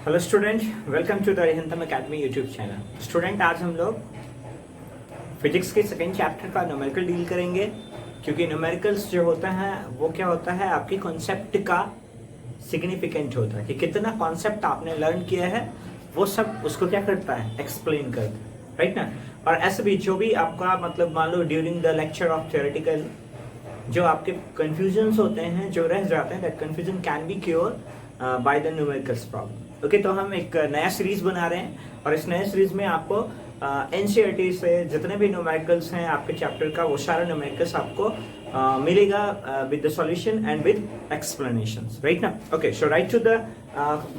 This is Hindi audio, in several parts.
Hello student, welcome to the Rihantam academy YouTube channel. Student, आज हम लोग फिजिक्स के सेकेंड चैप्टर का न्यूमेरिकल डील करेंगे, क्योंकि न्यूमेरिकल्स जो होता है वो क्या होता है, आपकी कॉन्सेप्ट का सिग्निफिकेंट होता है कि कितना कॉन्सेप्ट आपने लर्न किया है वो सब उसको क्या करता है, एक्सप्लेन करता है, राइट ना। और ऐसे भी जो भी आपका मतलब मान लो during the lecture of theoretical जो आपके कंफ्यूजन्स होते हैं, जो रह जाते हैं, that confusion can be cure by the numericals problem. Okay, तो हम एक नया सीरीज बना रहे हैं और इस नए सीरीज में आपको एनसीईआरटी से जितने भी न्यूमेरिकल्स हैं आपके चैप्टर का, वो सारा न्यूमेरिकल्स आपको मिलेगा with the solution and with explanations, right ना। Okay, so right to the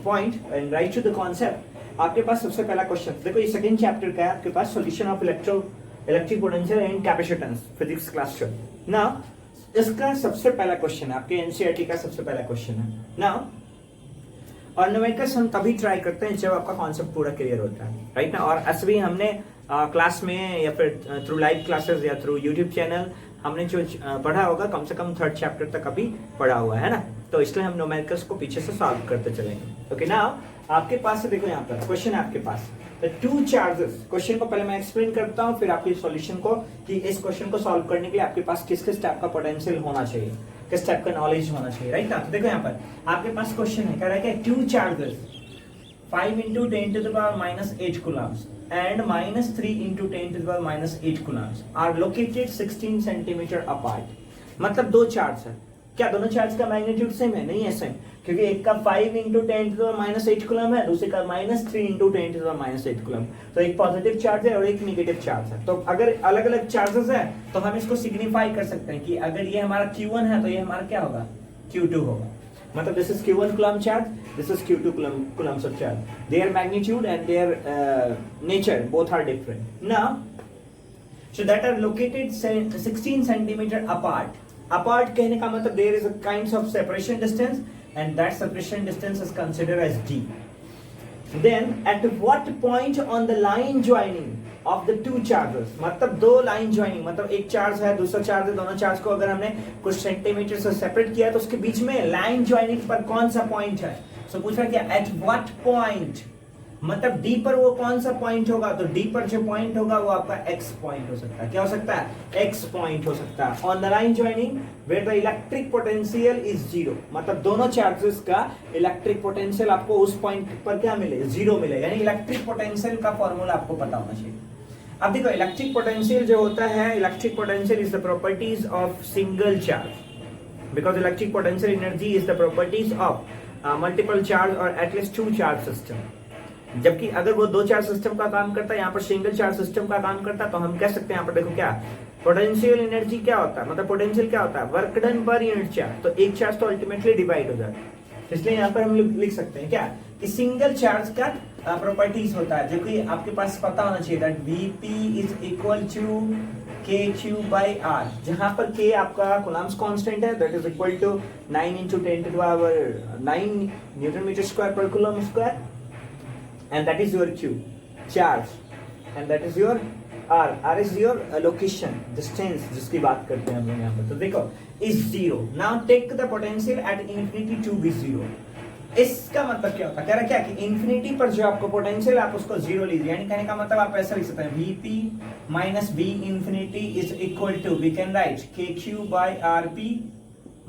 point and right to the concept. आपके पास सबसे पहला क्वेश्चन देखो, ये सेकंड चैप्टर का है आपके पास, solution of electric potential and capacitance, physics class 12। Now इसका सबसे पहला क्वेश्चन है, आपके एनसीईआरटी का सबसे पहला क्वेश्चन है। नाउ और न्यूमेरिकल्स हम तभी ट्राई करते हैं जब आपका कॉन्सेप्ट पूरा क्लियर होता है, राइट ना। और ऐसे भी हमने क्लास में या फिर थ्रू लाइव क्लासेस या थ्रू यूट्यूब चैनल हमने जो पढ़ा होगा कम से कम थर्ड चैप्टर तक अभी पढ़ा हुआ है ना, तो इसलिए हम न्यूमेरिकल्स को पीछे से सॉल्व करते चलेंगे। ओके, नाउ आपके पास देखो, यहाँ पर क्वेश्चन है आपके पास टू चार्जेस। क्वेश्चन को पहले मैं एक्सप्लेन करता हूँ, फिर आपके सॉल्यूशन को कि इस क्वेश्चन को सॉल्व करने के लिए आपके पास किस किस टाइप का पोटेंशियल होना चाहिए, किस टाइप का नॉलेज होना चाहिए, राइट ना। तो देखो यहाँ पर आपके पास क्वेश्चन है, कह रहा है कि two charges 5 × 10⁻⁸ coulombs and -3 × 10⁻⁸ coulombs are located 16 centimeter apart। मतलब दो चार्ज है, क्या दोनों चार्ज का मैग्नीट्यूड सेम है? नहीं है सेम, क्योंकि एक का 5 × 10⁻⁸ कूलम है, दूसरे का -3 × 10⁻⁸ कूलम। तो एक पॉजिटिव चार्ज है और एक नेगेटिव चार्ज है। तो अगर अलग अलग चार्जेस है तो हम इसको सिग्निफाई कर सकते हैं कि अगर ये हमारा Q1 है तो ये हमारा क्या होगा, Q2 होगा। मतलब this is Q1 coulomb charge, this is Q2 coulombs of charge, their magnitude and their nature both are different. Now so that are located 16 centimetre apart. Apart कहने का मतलब there is a kinds of separation distance and that separation distance is considered as d. Then at what point on the line joining of the two charges, मतलब दो लाइन ज्वाइनिंग, मतलब एक चार्ज है दूसरा चार्ज है, दोनों चार्ज को अगर हमने कुछ सेंटीमीटर से सेपरेट किया तो उसके बीच में लाइन ज्वाइनिंग पर कौन सा पॉइंट है। सो पूछ रहा है क्या, एट व्हाट पॉइंट, मतलब डी पर वो कौन सा पॉइंट होगा, तो डी पर जो पॉइंट होगा वो आपका एक्स पॉइंट हो सकता है। क्या हो सकता है? एक्स पॉइंट हो सकता है। On the line joining where the electric potential is zero, मतलब दोनों चार्जेस का इलेक्ट्रिक पोटेंशियल आपको उस पॉइंट पर क्या मिले, जीरो मिले, यानी इलेक्ट्रिक पोटेंशियल का फॉर्मूला आपको पता होना चाहिए। अब देखो, इलेक्ट्रिक पोटेंशियल जो होता है, electric potential is the properties of single charge, because electric potential energy is the properties of multiple charge और एटलीस्ट टू चार्ज सिस्टम। जबकि अगर वो दो चार्ज सिस्टम का काम करता है, यहाँ पर सिंगल चार्ज सिस्टम का काम करता है, तो हम कह सकते हैं यहाँ पर देखो क्या पोटेंशियल एनर्जी क्या होता है, मतलब पोटेंशियल क्या होता है, work done per unit charge. तो एक चार्ज तो अल्टीमेटली डिवाइड हो जाता है, इसलिए यहाँ पर हम लिख सकते हैं क्या कि सिंगल चार्ज का प्रॉपर्टीज होता है, जो कि आपके पास पता होना चाहिए, that Vp is equal to kq/r, जहां पर k आपका कूलम्स कांस्टेंट है, that is equal to 9 × 10⁹ newton metre square पर coulomb square, and that is your Q charge and that is your R is your location distance जिसकी बात करते हैं हम लोग यहाँ पर। तो देखो is zero, now take the potential at infinity to be zero। इसका मतलब क्या होता है, कह रहा क्या कि इंफिनिटी पर जो आपको पोटेंशियल आप उसको जीरो लीजिए, यानी कहने का मतलब आप ऐसा लिख सकते हैं Vp minus V infinity is equal to, we can write kq/rp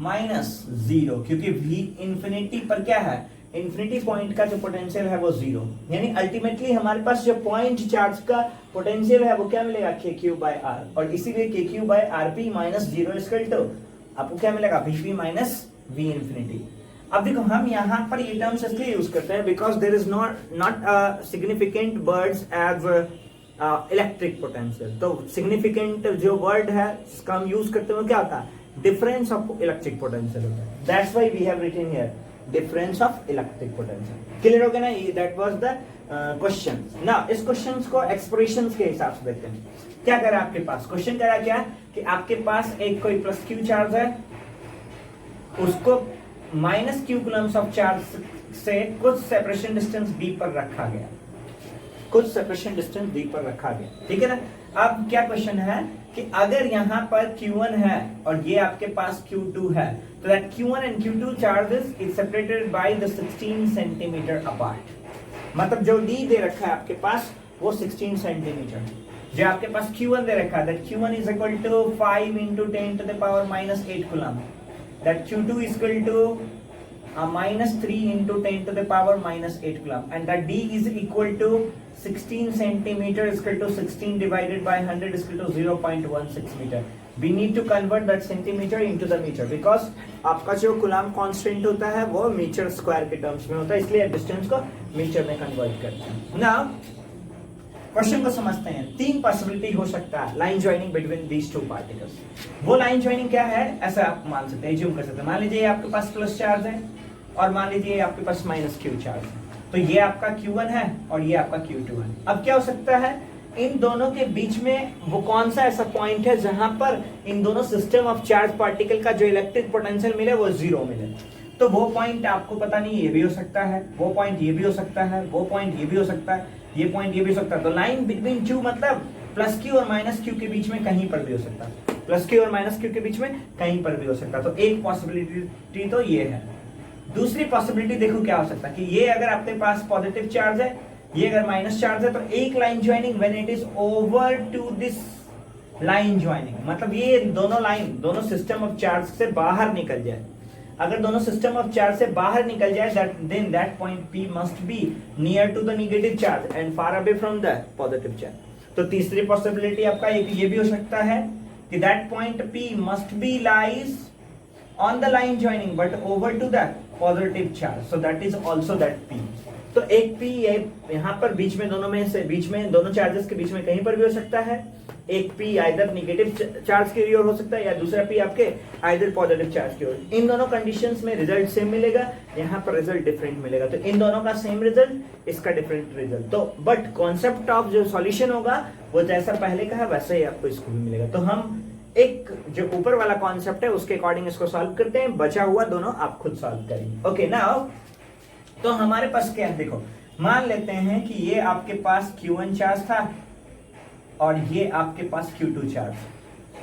minus zero, क्योंकि V infinity पर क्या है, इंफिनिटी पॉइंट का जो पोटेंशियल है वो जीरो, यानी अल्टीमेटली हमारे पास जो पॉइंट चार्ज का पोटेंशियल है वो क्या मिलेगा, kq/r, और इसीलिए kq/rp minus zero equal to आपको क्या मिलेगा, Vp माइनस V इंफिनिटी। अब देखो, हम यहाँ पर ये टर्म्स इसलिए यूज करते हैं because there is not a significant words as electric potential. तो सिग्निफिकेंट जो वर्ड है जिसका हम यूज करते हैं वो क्या होता है, डिफरेंस ऑफ इलेक्ट्रिक पोटेंशियल होता है। That's why we have written here difference of electric potential. Clear हो गया ना, that was the question. Now इस क्वेश्चन को एक्सप्रेशंस के हिसाब से देखते हैं। क्या कह रहा है आपके पास, क्वेश्चन कह रहा है क्या कि आपके पास एक कोई प्लस क्यू चार्ज है, उसको -q कूलम्स ऑफ चार्ज से कुछ सेपरेशन डिस्टेंस d पर रखा गया, कुछ सेपरेशन डिस्टेंस d पर रखा गया, ठीक है ना। अब क्या क्वेश्चन है कि अगर यहाँ पर Q1 है और ये आपके पास Q2 है, तो that Q1 and Q2 charges is separated by the 16 centimeter apart। मतलब जो डी दे रखा है आपके पास वो 16 सेंटीमीटर, जो आपके पास Q1 दे रखा है that Q1 is equal to 5 into 10 to the power minus 8 coulomb, that Q2 is equal to minus 3 into 10 to the power minus 8 coulomb, and that D is equal to 16 centimeter is equal to 16 divided by 100 is equal to 0.16 meter. We need to convert that centimeter into the meter because आपका जो कूलम्ब कांस्टेंट होता है वो मीटर स्क्वायर के टर्म्स में होता है, इसलिए डिस्टेंस को मीटर में कन्वर्ट करते हैं। नाउ क्वेश्चन को समझते हैं। तीन पॉसिबिलिटी हो सकता है line joining between these two particles. वो लाइन ज्वाइनिंग क्या है, ऐसा आप मान सकते हैं, ज्यूम कर सकते हैं। मान लीजिए आपके पास प्लस चार्ज है और मान लीजिए आपके पास माइनस क्यू चार्ज है, तो ये आपका Q1 है और ये आपका Q2 है। अब क्या हो सकता है, इन दोनों के बीच में वो कौन सा ऐसा पॉइंट है जहां पर इन दोनों सिस्टम ऑफ चार्ज पार्टिकल का जो इलेक्ट्रिक पोटेंशियल मिले वो जीरो मिले। तो वो पॉइंट आपको पता नहीं, ये भी हो सकता है, वो पॉइंट ये भी हो सकता है, वो पॉइंट ये भी हो सकता है, ये पॉइंट ये भी हो सकता है। तो लाइन बिटवीन Q मतलब प्लस Q और माइनस Q के बीच में कहीं पर भी हो सकता है, प्लस Q और माइनस Q के बीच में कहीं पर भी हो सकता है। तो एक पॉसिबिलिटी तो ये है। दूसरी पॉसिबिलिटी देखो क्या हो सकता है कि ये अगर आपके पास पॉजिटिव चार्ज है, ये अगर माइनस चार्ज है, तो एक line joining when it is over to this line joining, मतलब ये दोनों लाइन दोनों सिस्टम ऑफ चार्ज से बाहर निकल जाए। अगर दोनों सिस्टम ऑफ चार्ज से बाहर निकल जाए then that point P must be near to the negative charge and far away from the positive charge. तो तीसरी पॉसिबिलिटी आपका एक ये भी हो सकता है कि that point P must B lies on the line joining but over to the positive charge, so that is also that P। तो एक P यहाँ पर बीच में दोनों में से बीच में दोनों चार्जेस के बीच में कहीं पर भी हो सकता है। एक P आइदर नेगेटिव चार्ज की ओर हो सकता है या दूसरा P आपके आइदर पॉजिटिव चार्ज की ओर। इन दोनों कंडीशंस में रिजल्ट सेम मिलेगा, यहाँ पर रिजल्ट डिफरेंट मिलेगा। तो इन दोनों का सेम रिजल्ट, इसका डिफरेंट रिजल्ट। तो बट कॉन्सेप्ट ऑफ जो सॉल्यूशन होगा वो जैसा पहले का है वैसा ही आपको इसको भी मिलेगा। तो हम एक जो ऊपर वाला कॉन्सेप्ट है उसके अकॉर्डिंग इसको सॉल्व करते हैं, बचा हुआ दोनों आप खुद सॉल्व करेंगे। ओके नाउ तो हमारे पास क्या है, देखो मान लेते हैं कि ये आपके पास Q1 चार्ज था और ये आपके पास Q2 चार्ज,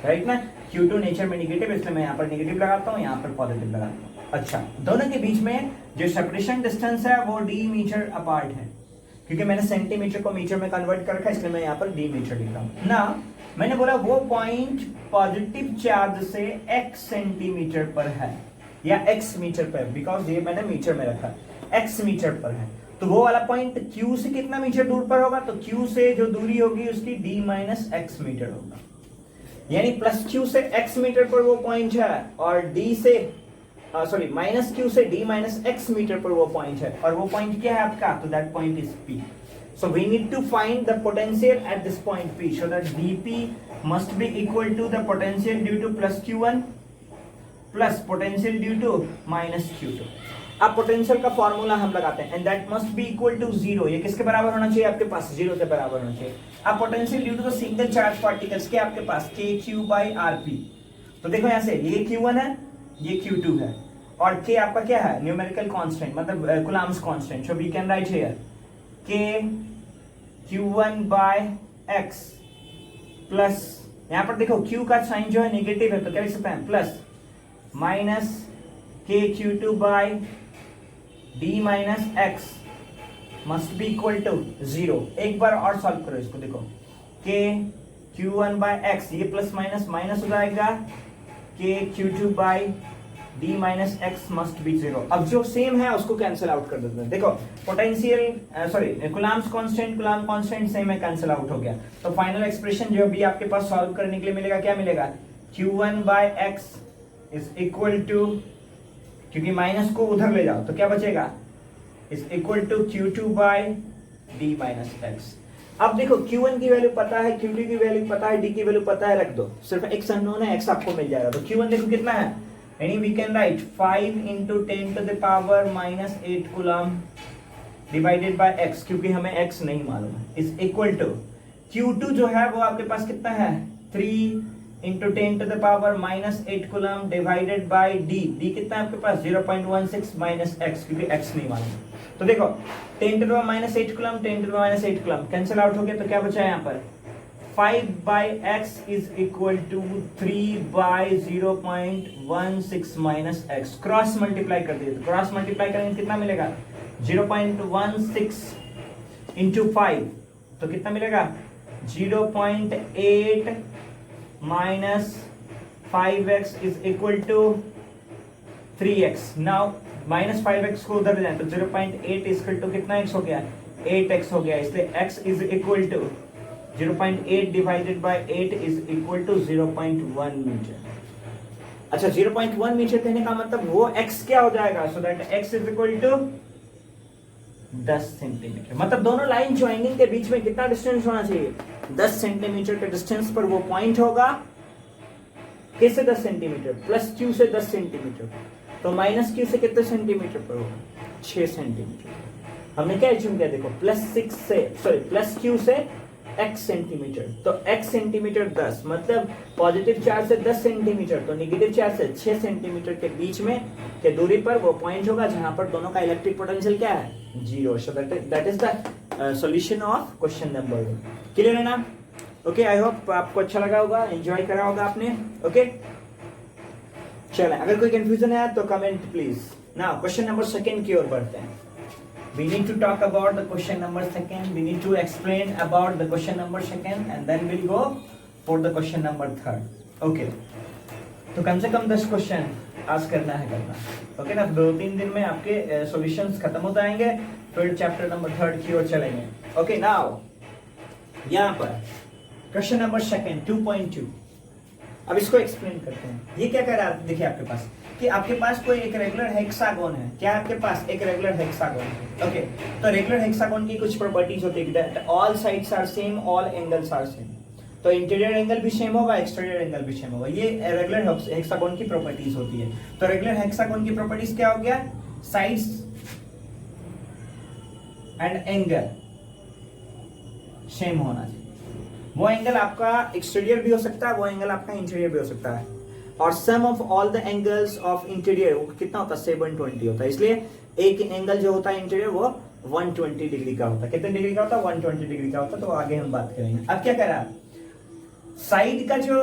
राइट ना। Q2 नेचर में नेगेटिव, इसलिए मैं यहाँ पर नेगेटिव लगाता हूँ, यहाँ पर पॉजिटिव लगाता हूँ। अच्छा, दोनों के बीच में जो सेपरेशन डिस्टेंस है वो d मीटर अपार्ट है, क्योंकि मैंने सेंटीमीटर को मीटर में कन्वर्ट कर रखा है, इसलिए मैं यहाँ पर d मीटर लिख रहा हूँ ना। मैंने बोला वो पॉइंट पॉजिटिव चार्ज से x सेंटीमीटर पर है या x मीटर पर, बिकॉज ये मैंने मीटर में रखा, x मीटर पर है। तो वो वाला पॉइंट Q से कितना मीटर दूर पर होगा, तो Q से जो दूरी होगी उसकी d माइनस x मीटर होगा, यानी प्लस Q से x मीटर पर वो पॉइंट है और d से सॉरी माइनस Q से d माइनस x मीटर पर वो पॉइंट है, और वो पॉइंट क्या है आपका, तो that point is P। So we need to find the potential at this point P, so that dP must be equal to the potential due to plus Q1 plus potential due to minus Q2। अब पोटेंशियल का फॉर्मूला हम लगाते हैं and that must be equal to 0। ये किसके बराबर होना चाहिए आपके पास, 0 के बराबर होना चाहिए। अब potential due to the single charge particles के आपके पास KQ by RP। तो देखो यहाँ से ये Q1 है, ये Q2 है और K आपका क्या है, न्यूमेरिकल कांस्टेंट, मतलब coulomb's constant. So we can write here K Q1 by X plus, यहाँ पर देखो Q का साइन जो है नेगेटिव है, तो क्या लिख सकते हैं, plus minus K Q2 by D minus X must be equal to 0। एक बार और सॉल्व करो इसको, देखो K Q1 by X, ये प्लस माइनस माइनस हो जाएगा, K Q2 by D minus x must be 0। अब जो सेम है उसको कैंसिल आउट कर देते हैं। देखो potential sorry Coulomb's constant same है, कैंसिल आउट हो गया। तो फाइनल एक्सप्रेशन जो भी आपके पास सॉल्व करने के लिए मिलेगा, क्या मिलेगा, Q1 by X is equal to, क्योंकि माइनस को उधर ले जाओ तो क्या बचेगा, is equal to Q2 by D minus X. अब देखो Q1 की वैल्यू पता है, Q2 की वैल्यू पता है, D की वैल्यू पता है, रख दो, सिर्फ x अननोन है, x आपको मिल जाएगा। तो Q1 देखो कितना है, यानी we can write 5 into 10 to the power minus 8 coulomb divided by x, क्योंकि हमें x नहीं मालूम है, is equal to Q2 जो है वो आपके पास कितना है, 3 into 10 to the power minus 8 coulomb divided by d। d कितना है आपके पास, 0.16 minus x, क्योंकि x नहीं मालूम। तो देखो 10 to the power minus 8 coulomb 10 to the power minus 8 coulomb cancel out हो गया, तो क्या बचा है यहाँ पर, 5 by x is equal to 3 by 0.16 minus x। Cross multiply कर दिए, तो क्रॉस मल्टीप्लाई करेंगे कितना मिलेगा, 0.16 इंटू 5, तो कितना मिलेगा 0.8 minus 5x is equal to 3x। Now minus 5x को उधर ले जाए तो 0.8 इज इक्वल टू कितना x हो गया 8x हो गया, इसलिए x is equal to 0.8 divided by 8 is equal to 0.1 metre. अच्छा 0.1 मीटर कहने का मतलब वो x क्या हो जाएगा, so that x is equal to 10 centimetre. मतलब दोनों लाइन ज्वाइनिंग के बीच में कितना डिस्टेंस होना चाहिए 10 सेंटीमीटर के डिस्टेंस पर वो पॉइंट होगा। कैसे 10 सेंटीमीटर, प्लस q से 10 सेंटीमीटर, तो माइनस q से कितने सेंटीमीटर पर होगा 6 सेंटीमीटर। हमने क्या एज्यूम किया, देखो प्लस q से x सेंटीमीटर, तो x सेंटीमीटर 10, मतलब पॉजिटिव चार्ज से 10 सेंटीमीटर तो नेगेटिव चार्ज से 6 सेंटीमीटर के बीच में के दूरी पर वो पॉइंट होगा जहां पर दोनों का इलेक्ट्रिक पोटेंशियल क्या है 0। सो that is the solution of question number 1। Clear है ना? ओके, आई होप आपको अच्छा लगा होगा, एंजॉय करा होगा आपने। ओके चलें, अगर कोई कंफ्यूजन है तो comment please. Now question number 2 की ओर बढ़ते हैं। We need to talk about the question number 2. We need to explain about the question number 2 and then we'll go for the question number 3. Okay. तो कम से कम 10 क्वेश्चन आज करना है ओके ना, 2-3 दिन में आपके सॉल्यूशंस खत्म हो जाएंगे, फिर चैप्टर नंबर 3 की ओर चलेंगे। ओके नाउ यहाँ पर क्वेश्चन नंबर 2 अब इसको एक्सप्लेन करते हैं। ये क्या कह रहा है, देखिए आपके पास कि आपके पास कोई एक रेगुलर हेक्सागोन है। क्या आपके पास एक रेगुलर हेक्सागोन है? ओके, तो रेगुलर हेक्सागोन की कुछ प्रॉपर्टीज होती है that all sides are same, all angles are same. तो इंटीरियर एंगल भी सेम होगा, एक्सटीरियर एंगल भी सेम होगा। ये रेगुलर हेक्सागोन की प्रॉपर्टीज होती है। तो रेगुलर हेक्सागोन की प्रॉपर्टीज क्या हो गया, साइड्स एंड एंगल सेम होना चाहिए। वो एंगल आपका एक्सटीरियर भी हो सकता है, वो एंगल आपका इंटीरियर भी हो सकता है। और sum of all the angles of interior वो कितना होता है 720 होता है। इसलिए एक एंगल जो होता है इंटीरियर वो 120 डिग्री का होता है। कितने डिग्री का होता है 120 डिग्री का होता है। तो आगे हम बात करेंगे। अब क्या कह रहा है, साइड का जो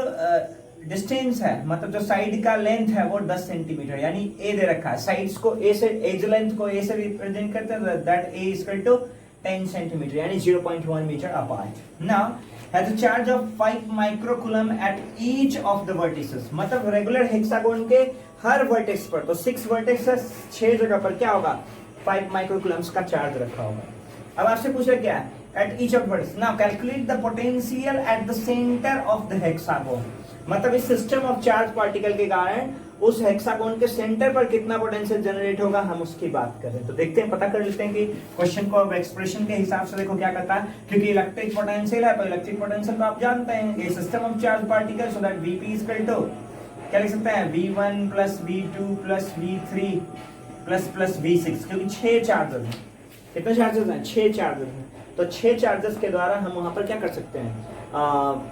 डिस्टेंस है, मतलब जो साइड का लेंथ है वो 10 सेंटीमीटर यानी ए दे रखा है। साइड्स को ए से, एज लेंथ को ए से रिप्रेजेंट करते हैं, that A is equal to 10 centimetre यानी 0.1 metre apart. Now has a charge of 5 microcoulomb at each of the vertices। मतलब रेगुलर हेक्सागोन के हर वर्टेक्स पर, तो 6 वर्टेक्स है, 6 जगह पर क्या होगा 5 माइक्रोकूलम्स का चार्ज रखा होगा। अब आपसे पूछा क्या है, at each of vertex now calculate the potential at the center of the hexagon। मतलब इस सिस्टम ऑफ चार्ज पार्टिकल के कारण उस हेक्सागोन के सेंटर पर कितना पोटेंशियल जनरेट होगा, हम उसकी बात कर रहे हैं। तो देखते हैं, पता कर लेते हैं कि क्वेश्चन को अब एक्सप्रेशन के हिसाब से देखो क्या करता है, क्योंकि इलेक्ट्रिक पोटेंशियल है तो इलेक्ट्रिक पोटेंशियल तो आप जानते हैं, ये system of charge particle, so that Vp is equal to क्या लिख सकते हैं V1 plus V2 plus V3 plus V6, क्योंकि 6 चार्जेस हैं। कितने चार्जेस हैं 6 चार्जेस हैं। तो 6 चार्जेस के द्वारा हम वहां पर क्या कर सकते हैं,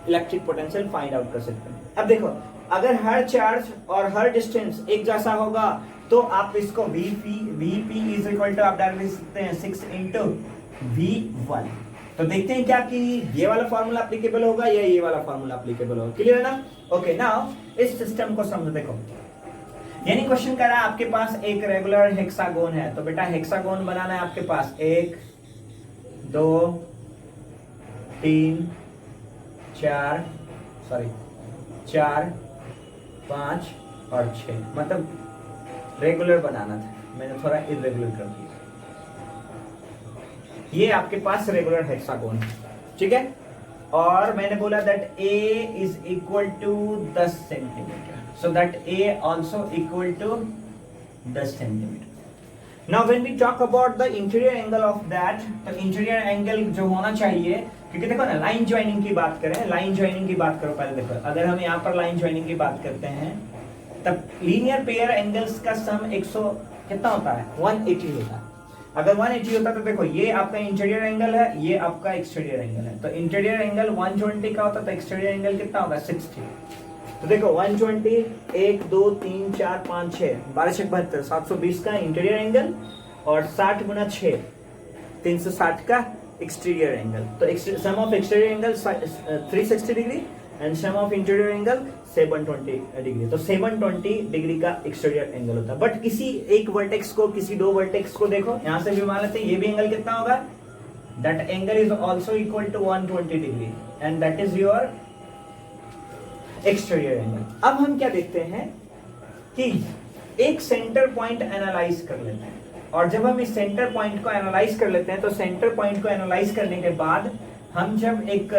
इलेक्ट्रिक पोटेंशियल फाइंड आउट कर सकते हैं। अब देखो, अगर हर चार्ज और हर डिस्टेंस एक जैसा होगा तो आप इसको Vp इज इक्वल टू आप डायरेक्ट लिख सकते हैं 6 इंटू V1। तो देखते हैं क्या कि ये वाला फॉर्मूला एप्लीकेबल होगा या ये वाला फॉर्मूला एप्लीकेबल होगा। क्लियर है ना? ओके नाउ इस सिस्टम को समझो। देखो यानी क्वेश्चन कर रहा है आपके पास एक रेगुलर हेक्सागोन है, तो बेटा हेक्सागोन बनाना है आपके पास 1 2 3 4 5 और 6, मतलब रेगुलर बनाना था, मैंने थोड़ा इरेगुलर कर दिया। ये आपके पास रेगुलर हेक्सागोन है, ठीक है। और मैंने बोला that A is equal to 10 centimetre, so that A also equal to 10 centimetre. Now when we talk about the interior angle of that, तो इंटीरियर एंगल जो होना चाहिए, क्योंकि देखो ना लाइन ज्वाइनिंग की बात करें, लाइन ज्वाइनिंग की बात करो पहले। देखो अगर हम यहाँ पर लाइन ज्वाइनिंग की बात करते हैं तब लीनियर पेयर एंगल्स का सम 100 कितना होता है 180 होता है। अगर 180 होता तो देखो ये आपका इंटीरियर एंगल है, ये आपका एक्सटीरियर एंगल है। तो इंटीरियर एंगल 120 का होता तो एक्सटीरियर एंगल कितना होगा 60। तो देखो 120 1 2 3 4 5 6 12 6 72 720 का इंटीरियर एंगल और 60 गुना 6 360 का एक्सटीरियर एंगल। तो sum of exterior angle 360 degree and sum of interior angle 720 degree. तो 720 डिग्री का एक्सटीरियर एंगल होता है। बट किसी एक वर्टेक्स को, किसी दो वर्टेक्स को देखो, यहां से भी मान लेते हैं ये भी एंगल कितना होगा that angle is also equal to 120 degree and that is your exterior angle. अब हम क्या देखते हैं कि एक सेंटर पॉइंट एनालाइज कर लेते हैं, और जब हम इस सेंटर पॉइंट को एनालाइज कर लेते हैं तो सेंटर पॉइंट को एनालाइज करने के बाद हम जब एक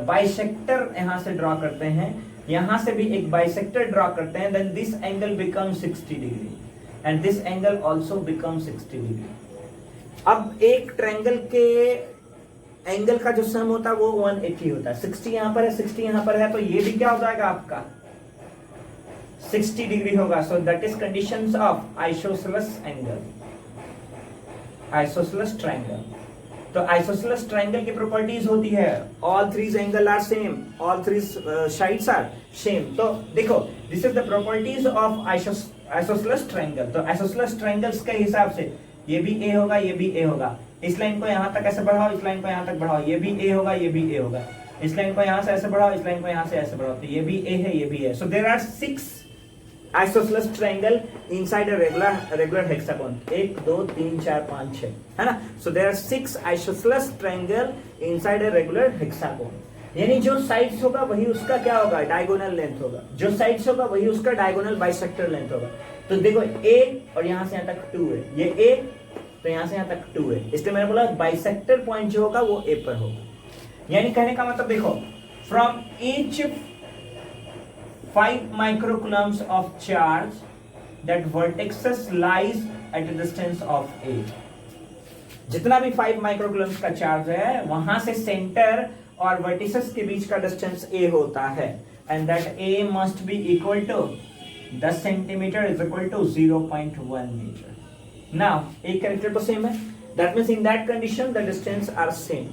बाइसेक्टर यहां से ड्रॉ करते हैं, यहां से भी एक बाइसेक्टर ड्रॉ करते हैं, then this angle become 60 degree and this angle also become 60 degree. अब एक ट्रायंगल के एंगल का जो सम होता है वो 180 होता है. 60 यहां पर है, 60 यहां पर है, तो ये भी क्या हो जाएगा आपका 60 डिग्री होगा. So that is conditions of isosceles angle, isosceles triangle. तो आइसोसेलेस ट्रायंगल की प्रॉपर्टीज होती है all three angle are same, all three sides are same. तो देखो this is the properties of isosceles triangle. तो आइसोसेलेस ट्रायंगल्स के हिसाब से ये भी ए होगा, ये भी ए होगा. इस लाइन को यहां तक ऐसे बढ़ाओ, इस लाइन को यहां तक बढ़ाओ, ये भी ए होगा, ये भी ए होगा. इस लाइन को यहां से ऐसे बढ़ाओ, इस लाइन को यहां से ऐसे बढ़ाओ, तो ये भी ए है, ये भी है. So there are 6 isosceles triangle inside a regular hexagon. 1 2 3 4 5 6 है ना. So there are 6 isosceles triangle inside a regular hexagon. यानी जो साइड्स होगा वही उसका क्या होगा डायगोनल लेंथ होगा, जो साइड्स होगा वही उसका डायगोनल बाइसेक्टर लेंथ होगा. तो देखो a और यहां से यहां तक 2 है, ये a तो यहां से यहां तक 2 है, इसलिए मैंने बोला बाइसेक्टर पॉइंट जो होगा वो a पर होगा. यानी कहने का मतलब देखो from each 5 microcoulombs of charge that vertexes lies at a distance of a. जितना भी 5 माइक्रोकूलम्स का चार्ज है वहां से सेंटर और वर्टिसेस के बीच का डिस्टेंस a होता है, and that a must be equal to 10 centimetre is equal to 0.1 metre. Now एक कैरेक्टर तो सेम है, that means in that condition the distance are same.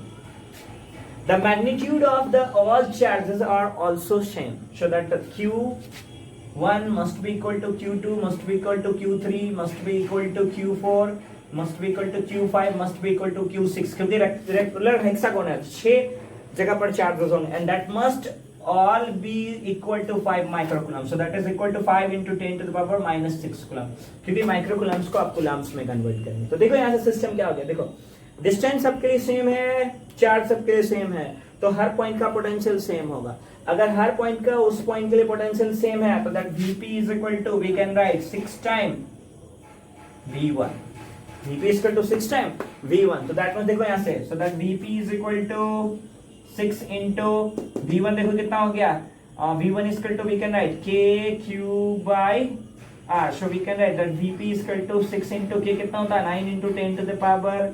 The magnitude of the all charges are also same, so that the Q1 must be equal to Q2, must be equal to Q3, must be equal to Q4, must be equal to Q5, must be equal to Q6. क्योंकि रेक्टेंगुलर हेक्सागोनल 6 जगह पर चार्जेस होंगे, and that must all be equal to 5 microcoulomb. So that is equal to 5 into 10 to the power minus 6 coulomb. क्योंकि माइक्रोकूलम्स को आप कूलम्स में कन्वर्ट करेंगे. तो देखो यहाँ से सिस्टम क्या हो गया. देखो डिस्टेंस सबके लिए सेम है, चार्ज सबके लिए सेम है, तो हर पॉइंट का पोटेंशियल सेम होगा. अगर हर पॉइंट का उस पॉइंट के लिए पोटेंशियल सेम है तो that Vp is equal to we can write 6 time V1. Vp is equal to 6 time V1. तो दैट मींस देखो यहां से, so that Vp is equal to 6 into V1. देखो कितना हो गया, V1 is equal to we can write KQ by R. So we can write that Vp is equal to 6 into K कितना होता है 9 into 10 to the power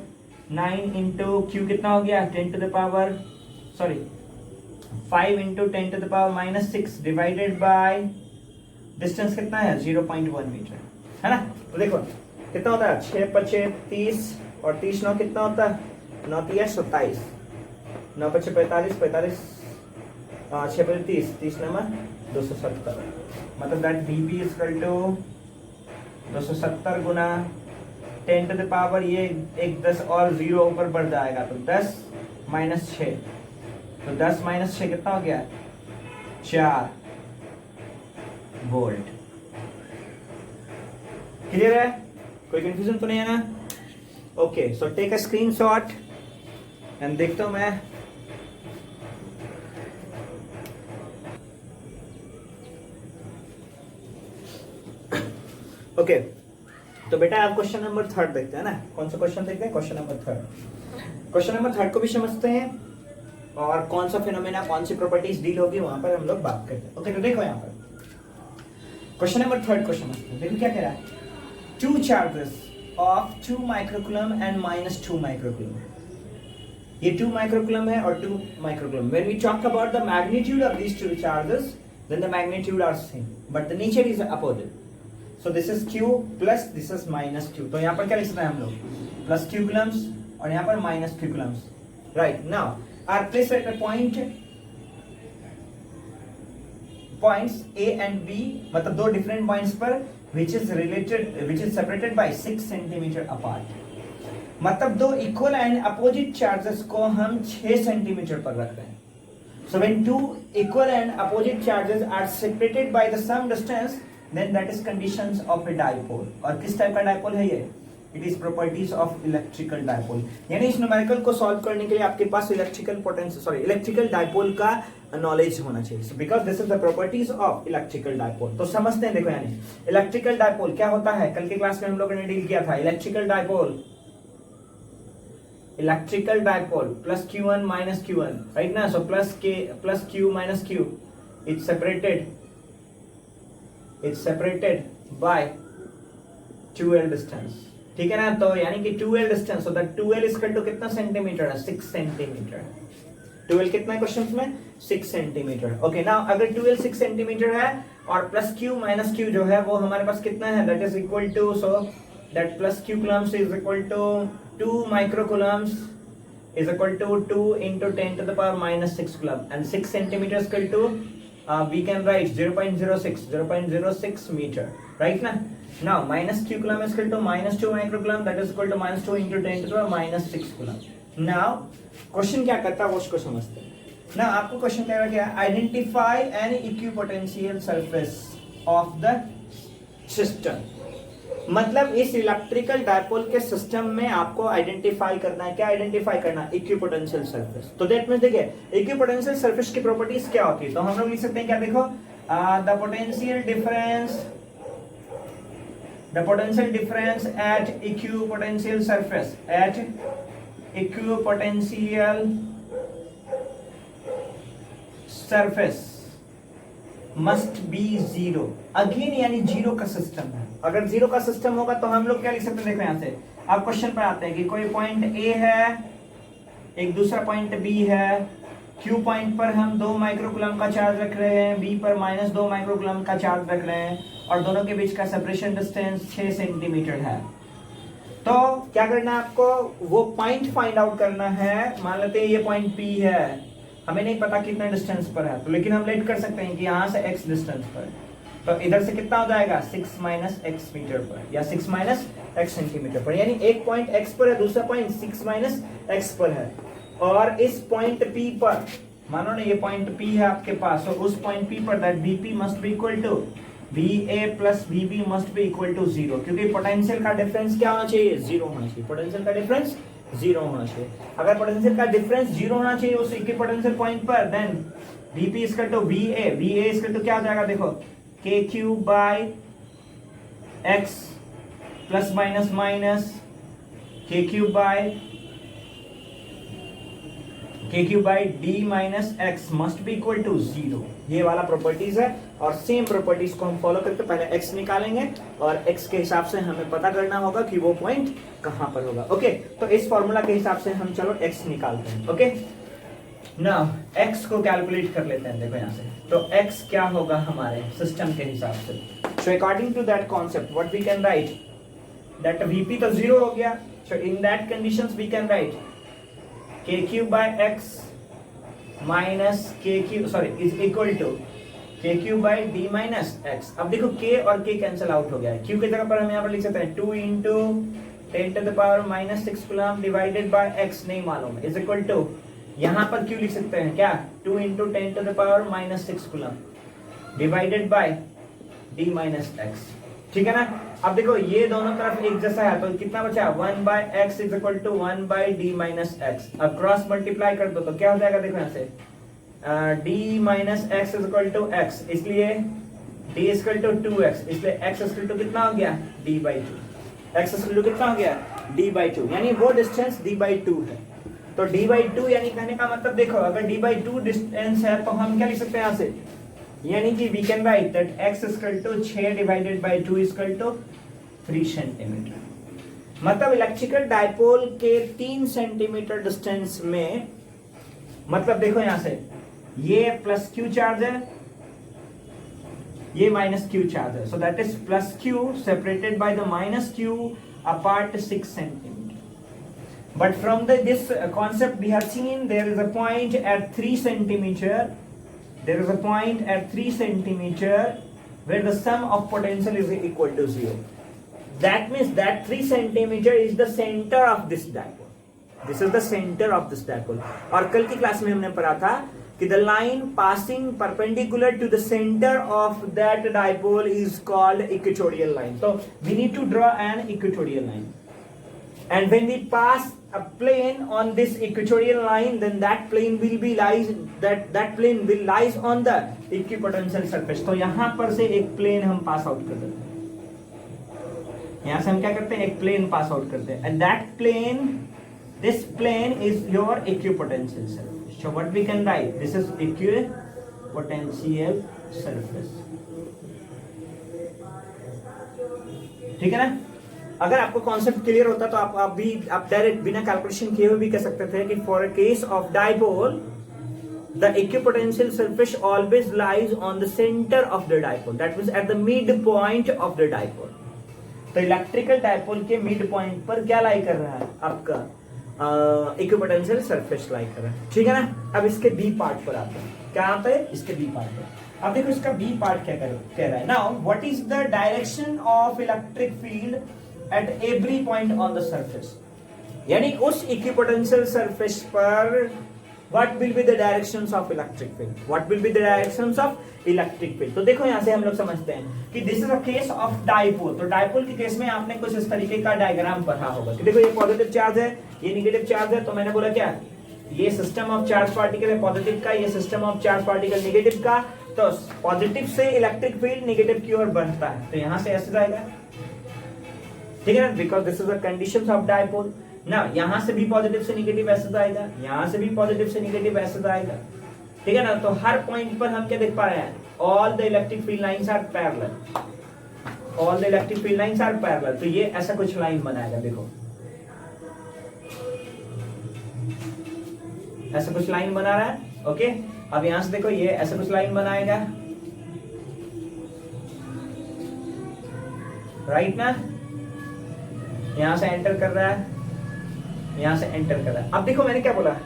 9 into Q कितना हो गया 10 to the power 5 into 10 to the power minus 6 divided by distance कितना है 0.1 मीटर है ना. तो देखो कितना होता है 6 5 30 और 30 9 कितना होता है 9 3 27 9 5 45 45 6 5 30 30 नंबर 270. मतलब that Vp is equal to 270 गुना 10 टू द पावर ये एक 10 और 0 ऊपर बढ़ जाएगा तो 10 माइनस 6, तो 10 माइनस 6 कितना हो गया 4 वोल्ट. क्लियर है, कोई कंफ्यूजन तो नहीं है ना. Okay so take a screenshot and देखता हूं मैं. ओके तो बेटा आप क्वेश्चन नंबर 3 देखते हैं ना. कौन सा क्वेश्चन देखते हैं, क्वेश्चन नंबर 3. क्वेश्चन नंबर 3 को भी समझते हैं और कौन सा फिनोमेना कौन सी प्रॉपर्टीज डील होगी वहां पर हम लोग बात करते हैं. ओके तो देखो यहाँ पर क्वेश्चन नंबर 3 को समझते हैं. देखो क्या कह रहा है, 2 charges of 2 microcoulomb and -2 microcoulomb. ये 2 माइक्रोकूलम है और 2 microcoulomb. When we talk about the magnitude of these 2 charges then the magnitude are same but the nature is opposite. So this is Q plus this is minus Q. तो यहाँ पर क्या लिख सकते हैं हम लोग प्लस Q कूलम्स और यहाँ पर minus Q coulombs. Right now are place at a points A and B, मतलब 2 डिफरेंट पॉइंट्स पर which is separated by 6 centimetre apart. मतलब 2 इक्वल एंड अपोजिट चार्जेस को हम 6 सेंटीमीटर पर रख रहे हैं. So when 2 equal and opposite charges are separated by the some distance then that is conditions of a dipole. और किस टाइप का डाइपोल है ये it is properties of electrical dipole. यानी इस न्यूमेरिकल को सॉल्व करने के लिए आपके पास इलेक्ट्रिकल डायपोल का नॉलेज होना चाहिए। So because this is the properties of electrical dipole. तो समझते हैं, देखो यानी इलेक्ट्रिकल डायपोल क्या होता है, कल के क्लास में हम लोगों ने डील किया था। Electrical dipole plus Q1 minus Q1, right ना। So plus Q minus Q, it's separated by 2L distance, ठीक है ना। तो यानी कि 2L distance, so that 2L equal to कितना सेंटीमीटर है, 6 सेंटीमीटर। 2L कितना है क्वेश्चन में, 6 सेंटीमीटर। ओके, नाउ अगर 2L 6 सेंटीमीटर है और प्लस Q माइनस Q जो है वो हमारे पास कितना है, that is equal to, so that plus Q coulombs is equal to 2 micro coulombs is equal to 2 into 10 to the power minus 6 coulomb, and 6 centimeters equal to we can write 0.06 meter, right na. Now minus Q coulomb is equal to minus 2 micro coulomb, that is equal to minus 2 into 10 to the power minus 6 coulomb. Now question क्या करता है वो उसको समझते हैं ना। आपको क्वेश्चन कह रहा है क्या, identify N equipotential surface of the system. मतलब इस इलेक्ट्रिकल डायपोल के सिस्टम में आपको आइडेंटिफाई करना है, क्या आइडेंटिफाई करना है, इक्विपोटेंशियल सरफेस। तो दैट मींस देखिए इक्विपोटेंशियल सरफेस की प्रॉपर्टीज क्या होती है, तो हम लोग लिख सकते हैं क्या, देखो the potential difference at equipotential surface, at equipotential surface must be zero. Again यानी जीरो का सिस्टम है। अगर जीरो का सिस्टम होगा तो हम लोग क्या लिख सकते हैं, देखो यहां से आप क्वेश्चन पर आते हैं कि कोई पॉइंट ए है, एक दूसरा पॉइंट बी है। क्यू पॉइंट पर हम 2 माइक्रोकूलम का चार्ज रख रहे हैं, बी पर माइनस 2 माइक्रोकूलम का चार्ज रख रहे हैं, और दोनों के बीच का सेपरेशन डिस्टेंस 6 सेंटीमीटर है। तो क्या करना है आपको, वो पॉइंट फाइंड आउट करना है। मान लेते हैं ये पॉइंट पी है, हमें नहीं पता कितना डिस्टेंस पर है, तो लेकिन हम लेट कर सकते हैं कि यहां से x डिस्टेंस पर, तो इधर से कितना हो जाएगा 6 माइनस x मीटर पर, या 6 माइनस x सेंटीमीटर पर। यानी एक पॉइंट x पर है, दूसरा पॉइंट 6 माइनस x पर है, और इस पॉइंट P पर मानो ना ये पॉइंट P है आपके पास, तो उस पॉइंट P पर that VP must be equal to VA plus VB must be equal to 0, क्योंकि पोटेंशियल का डिफरेंस क्या होना चाहिए, 0 होना चाहिए। पोटेंशियल का डिफरेंस 0 होना चाहिए। अगर पोटेंशियल का डिफरेंस 0 होना चाहिए उस इक्विपोटेंशियल पॉइंट पर, then VP equal to VA equal to क्या हो जाएगा, देखो KQ by X plus minus minus KQ by D minus X must be equal to 0। ये वाला प्रॉपर्टीज है, और सेम प्रॉपर्टीज को हम फॉलो करके पहले x निकालेंगे, और x के हिसाब से हमें पता करना होगा कि वो पॉइंट कहां पर होगा। ओके, तो इस फॉर्मूला के हिसाब से हम चलो x निकालते हैं। ओके, नाउ x को कैलकुलेट कर लेते हैं। देखो यहां से, तो x क्या होगा हमारे सिस्टम के हिसाब से। So according to that concept what we can write, that VP तो 0 हो गया, so in that conditions we can write KQ by X minus KQ is equal to KQ by D minus X। अब देखो K और K कैंसिल आउट हो गया है, Q की जगह पर हम यहाँ पर लिख सकते हैं 2 into 10 to the power minus 6 coulomb divided by X नहीं मालूम इज इक्वल टू, यहाँ पर Q लिख सकते हैं क्या, 2 into 10 to the power minus 6 coulomb divided by D minus X, ठीक है ना। अब देखो ये दोनों तरफ एक जैसा है, तो कितना बचा, 1 by x is equal to 1 by d minus x। अब क्रॉस मल्टीप्लाई कर दो तो क्या हो जाएगा, देखो यहाँ से d minus x is equal to x, इसलिए d is equal to 2x, इसलिए x इज इक्वल टू कितना हो गया, d by 2। x is equal to कितना हो गया, d बाई 2, यानी वो डिस्टेंस d बाई 2 है। तो d बाई 2 यानी कहने का मतलब देखो, अगर d बाई 2 डिस्टेंस है तो हम क्या लिख सकते हैं यहाँ से, यानी कि we can write that x equal to 6 divided by 2 equal to 3 centimetre. मतलब इलेक्ट्रिकल डायपोल के 3 सेंटीमीटर डिस्टेंस में, मतलब देखो यहां से ये प्लस Q चार्ज है, ये माइनस Q चार्ज है, so that is plus Q separated by the minus Q apart 6 centimetre. But from this concept we have seen there is a point at 3 centimeter. There is a point at 3 centimeter where the sum of potential is equal to 0. That means that 3 centimeter is the center of this dipole. This is the center of this dipole. और कल की क्लास में हमने पढ़ा था कि the line passing perpendicular to the center of that dipole is called equatorial line. So we need to draw an equatorial line. and when we pass a plane on this equatorial line, then that plane will be lies on the equipotential surface. तो यहाँ पर से एक प्लेन हम पास आउट कर देते हैं, यहाँ से हम क्या करते हैं, एक प्लेन पास आउट करते हैं, and that plane, this plane is your equipotential surface. So what we can write, this is equipotential surface. ठीक है ना? अगर आपको कॉन्सेप्ट क्लियर होता तो आप डायरेक्ट बिना कैलकुलेशन किए हुए भी कह सकते थे कि for a case of dipole the equipotential surface always lies on the centre of the dipole, that means at the mid point of the dipole. तो इलेक्ट्रिकल डाइपोल के मिड पॉइंट पर क्या लाई कर रहा है आपका इक्विपोटेंशियल सरफेस लाई कर रहा है. ठीक है ना? अब इसके बी पार्ट पर आते हैं. क्या आता है इसके बी पार्ट पर? अब देखो इसका बी पार्ट क्या कह रहा है. Now what is the direction of electric field at every point on the surface, यानी उस equipotential surface पर what will be the directions of electric field, what will be the directions of electric field. तो देखो यहाँ से हम लोग समझते हैं कि this is a case of dipole. तो dipole के केस में आपने कुछ इस तरीके का डायग्राम पढ़ा होगा कि देखो ये पॉजिटिव चार्ज है, ये निगेटिव चार्ज है. तो मैंने बोला क्या, ये सिस्टम ऑफ चार्ज पार्टिकल है पॉजिटिव का, ये system of charge particle negative का. तो पॉजिटिव से इलेक्ट्रिक फील्ड निगेटिव की ओर बढ़ता है, तो यहाँ से ऐसे जाएगा. ठीक है ना? Because this is the conditions of dipole. ना यहां से भी पॉजिटिव से नेगेटिव ऐसे आएगा, यहां से भी पॉजिटिव से नेगेटिव ऐसे आएगा. ठीक है ना? तो हर पॉइंट पर हम क्या देख पा रहे हैं, all the electric field lines are parallel, all the electric field lines are parallel. तो ये ऐसा कुछ लाइन बनाएगा, देखो ऐसा कुछ लाइन बना रहा है. ओके, अब यहां से देखो ये ऐसा कुछ लाइन बनाएगा, राइट ना? यहां से एंटर कर रहा है, यहां से एंटर कर रहा है. अब देखो मैंने क्या बोला,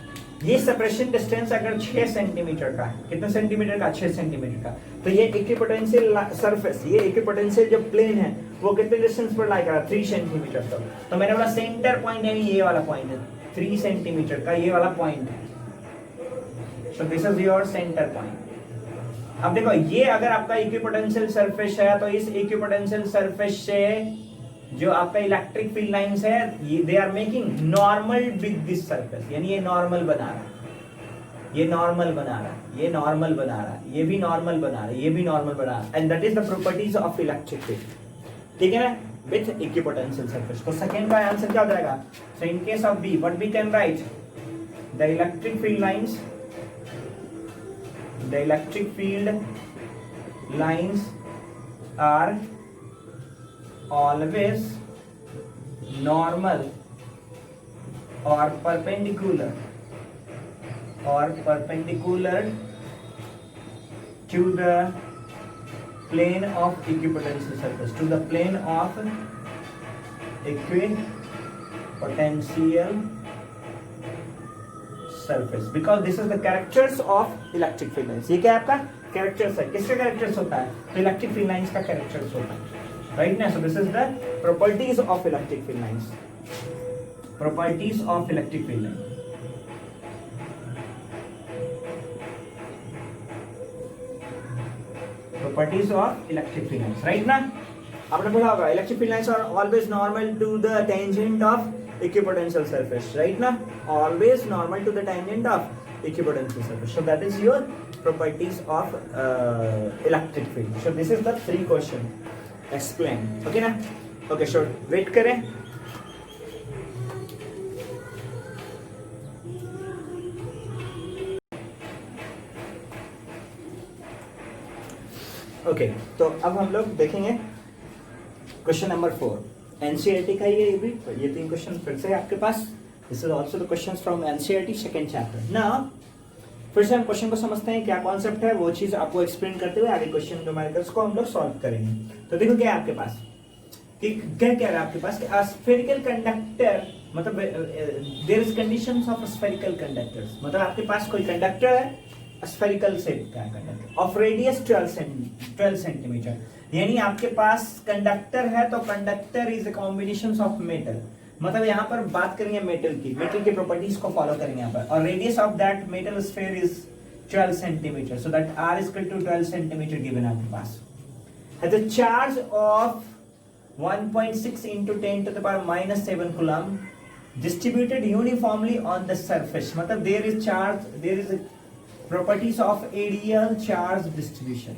ये सेपरेशन डिस्टेंस अगर 6 सेंटीमीटर का है, कितने सेंटीमीटर का, 6 सेंटीमीटर का. तो ये इक्विपोटेंशियल सरफेस, ये इक्विपोटेंशियल जो प्लेन है वो कितने डिस्टेंस पर लाई कर रहा है, 3 सेंटीमीटर तक. तो मैंने बोला सेंटर पॉइंट यानी ये वाला पॉइंट है 3 सेंटीमीटर का, ये वाला पॉइंट है. So this is your centre point. अब देखो ये अगर आपका इक्विपोटेंशियल सरफेस है, तो इस इक्विपोटेंशियल सरफेस से जो आपका इलेक्ट्रिक फील्ड लाइंस है, they are making normal with this surface, यानी ये नॉर्मल बना रहा है, ये नॉर्मल बना रहा है, ये नॉर्मल बना रहा है, ये भी नॉर्मल बना रहा है, ये भी नॉर्मल बना रहा है. And that is the properties of electric field. ठीक है ना? With equipotential surface. तो सेकंड का आंसर क्या हो जाएगा? So in case of B what we can write, the electric field lines, the electric field lines are always normal or perpendicular to the plane of equipotential surface, to the plane of equipotential surface, because this is the characters of electric field lines. ये क्या आपका characters है, किसका characters होता है, तो electric field lines का characters होता है, right now. So this is the properties of electric field lines, properties of electric field line. Properties of electric field lines, right ना? आपने बोला होगा electric field lines are always normal to the tangent of equipotential surface, right ना? Always normal to the tangent of equipotential surface. So that is your properties of electric field. So this is the 3 question. Explain. Okay ना? Okay, sure. Wait करें. Okay, तो अब हम लोग देखेंगे क्वेश्चन नंबर 4. एनसीईआरटी का ये भी, ये 3 क्वेश्चन फिर से आपके पास. This is also the question from NCERT second chapter. ना फिर से हम क्वेश्चन को समझते हैं, क्या कॉन्सेप्ट है वो चीज आपको एक्सप्लेन करते हुए आगे क्वेश्चन न्यूमेरिकल्स को हम लोग सॉल्व करेंगे. तो देखो क्या है आपके पास, कि क्या कह रहा है आपके पास कि स्फेरिकल कंडक्टर, मतलब there is conditions of spherical conductors, मतलब आपके पास कोई कंडक्टर है स्फेरिकल शेप का कंडक्टर ऑफ रेडियस 12 सेंटीमीटर. यानी आपके पास कंडक्टर है, तो conductor is a combination of metal, मतलब यहाँ पर बात करेंगे मेटल की प्रॉपर्टीज को फॉलो करेंगे यहाँ पर. और radius of that metal sphere is 12 centimetre, so that r is equal to 12 centimetre given आपके पास है. The charge of 1.6 into 10 to the power -7 coulomb distributed uniformly on the surface, मतलब there is charge, there is properties of aerial charge distribution,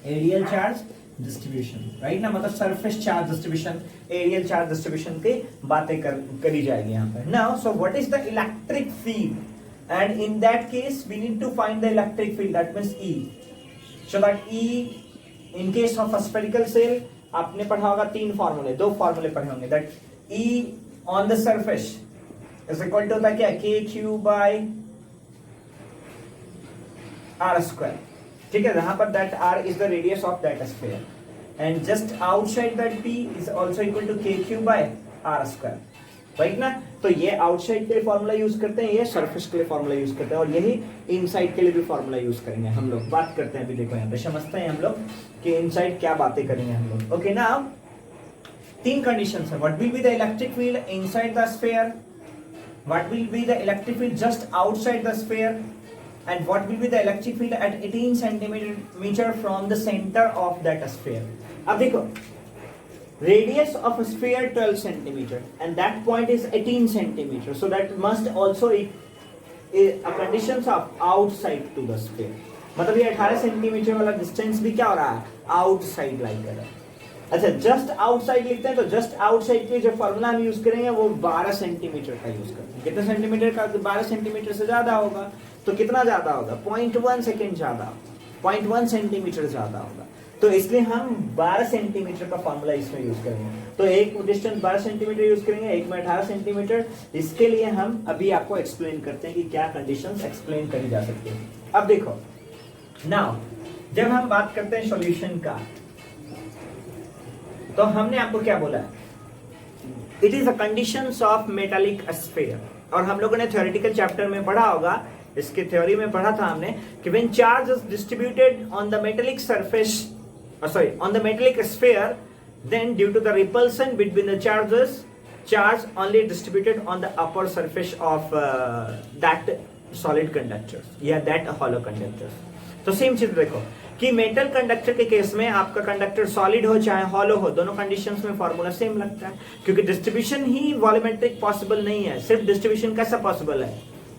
aerial charge distribution, right ना, मतलब surface charge distribution, aerial charge distribution की बातें करी जाएगी यहाँ पर. Now, so what is the electric field? And in that case, we need to find the electric field. That means E. So that E, in case of a spherical cell, आपने पढ़ा होगा दो फॉर्मूले पढ़े होंगे. That E on the surface is equal to होता है क्या, KQ by R square. ठीक है, जहां पर that R is the radius of that sphere, and just outside that P is also equal to KQ by R square. Right ना. तो ये आउटसाइड के लिए फॉर्मूला यूज करते हैं, ये सरफेस के लिए फॉर्मूला यूज करते हैं, और यही इनसाइड के लिए भी फॉर्मूला यूज करेंगे हम लोग. बात करते हैं अभी, देखो यहाँ पे समझते हैं हम लोग कि इनसाइड क्या बातें करेंगे हम लोग. ओके ना, तीन कंडीशंस है. What will be the electric field inside the sphere, what will be the electric field just outside the sphere, and what will be the electric field at 18 centimeter from the center of that sphere. अब देखो, radius of a sphere 12 centimeter and that point is 18 centimeter, so that must also a conditions of outside to the sphere. मतलब ये 18 सेंटीमीटर वाला डिस्टेंस भी क्या हो रहा है, आउटसाइड लाई कर रहा है. अच्छा, जस्ट आउटसाइड लिखते हैं तो जस्ट आउटसाइड के जो फॉर्मूला हम यूज करेंगे वो 12 सेंटीमीटर का यूज करते हैं. कितने सेंटीमीटर का, 12 सेंटीमीटर से ज्यादा होगा तो कितना ज्यादा होगा, 0.1 सेकेंड ज्यादा, 0.1 सेंटीमीटर ज्यादा होगा. तो इसलिए हम 12 सेंटीमीटर का फॉर्मूला इसमें यूज करेंगे. तो एक डिस्टेंस 12 सेंटीमीटर यूज करेंगे, एक में 18 सेंटीमीटर. इसके लिए हम अभी आपको एक्सप्लेन करते हैं कि क्या कंडीशंस एक्सप्लेन करी जा सकती है. अब देखो, नाउ जब हम बात करते हैं सॉल्यूशन का, तो हमने आपको क्या बोला है, it is a conditions of metallic sphere. और हम लोगों ने थ्योरेटिकल चैप्टर में पढ़ा होगा, इसके थ्योरी में पढ़ा था हमने कि when charge is distributed on the metallic surface, on the metallic sphere, then due to the repulsion between the charges, charge only distributed on the upper surface of that solid conductor या that hollow conductor. तो सेम चीज देखो कि मेटल कंडक्टर के केस में आपका कंडक्टर सॉलिड हो चाहे हॉलो हो, दोनों कंडीशंस में फॉर्मूला सेम लगता है, क्योंकि डिस्ट्रीब्यूशन ही वॉल्यूमेट्रिक पॉसिबल नहीं है. सिर्फ डिस्ट्रीब्यूशन कैसा पॉसिबल है,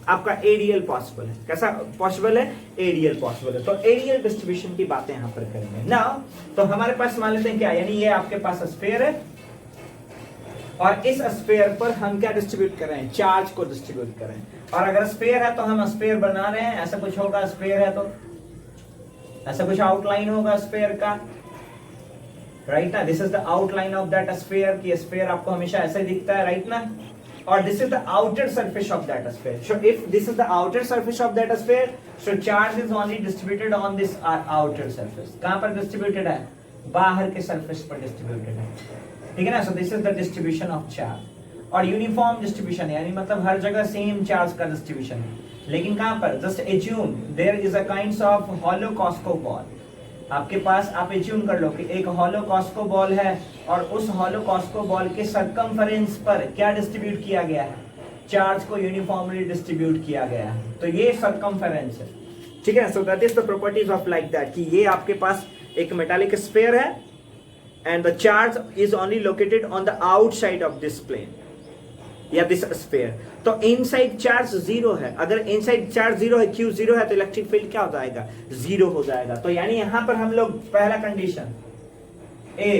आपका एरियल पॉसिबल है. कैसा पॉसिबल है, एरियल पॉसिबल है. तो एरियल डिस्ट्रीब्यूशन की बातें यहां पर करेंगे ना. तो हमारे पास मान लेते हैं क्या, यानी ये आपके पास स्फीयर है और इस स्फीयर पर हम क्या डिस्ट्रीब्यूट कर रहे हैं, चार्ज को डिस्ट्रीब्यूट कर रहे हैं. और अगर स्फीयर है तो हम स्फीयर बना रहे हैं, ऐसा कुछ होगा. स्फीयर है तो ऐसा कुछ आउटलाइन होगा स्फीयर का, राइट ना. This is the outline of that sphere, की स्फीयर आपको हमेशा ऐसे दिखता है, राइट ना. Or this is the outer surface of that sphere. So if this is the outer surface of that sphere, so charge is only distributed on this outer surface. कहाँ पर distributed है, बाहर के surface पर distributed है, ठीक है ना. So this is the distribution of charge. और यूनिफॉर्म डिस्ट्रीब्यूशन है, यानी मतलब हर जगह सेम चार्ज का डिस्ट्रीब्यूशन है. लेकिन कहाँ पर, just assume there is a kinds of hollow Cosco ball. आपके पास आप एज्यूम कर लो कि एक हॉलो कॉस्को बॉल है और उस हॉलो कॉस्को बॉल के सर्कमफरेंस पर क्या डिस्ट्रीब्यूट किया गया है, चार्ज को यूनिफॉर्मली डिस्ट्रीब्यूट किया गया है. तो ये सर्कमफरेंस है, ठीक है. So that is the properties of like that, कि ये आपके पास एक मेटालिक स्फीयर है and the charge is only located on the outside of this plane या दिस स्फीयर. तो इनसाइड चार्ज जीरो है. अगर इनसाइड चार्ज जीरो है, क्यू जीरो है, तो इलेक्ट्रिक फील्ड क्या हो जाएगा, जीरो हो जाएगा. तो यानी यहां पर हम लोग पहला condition A,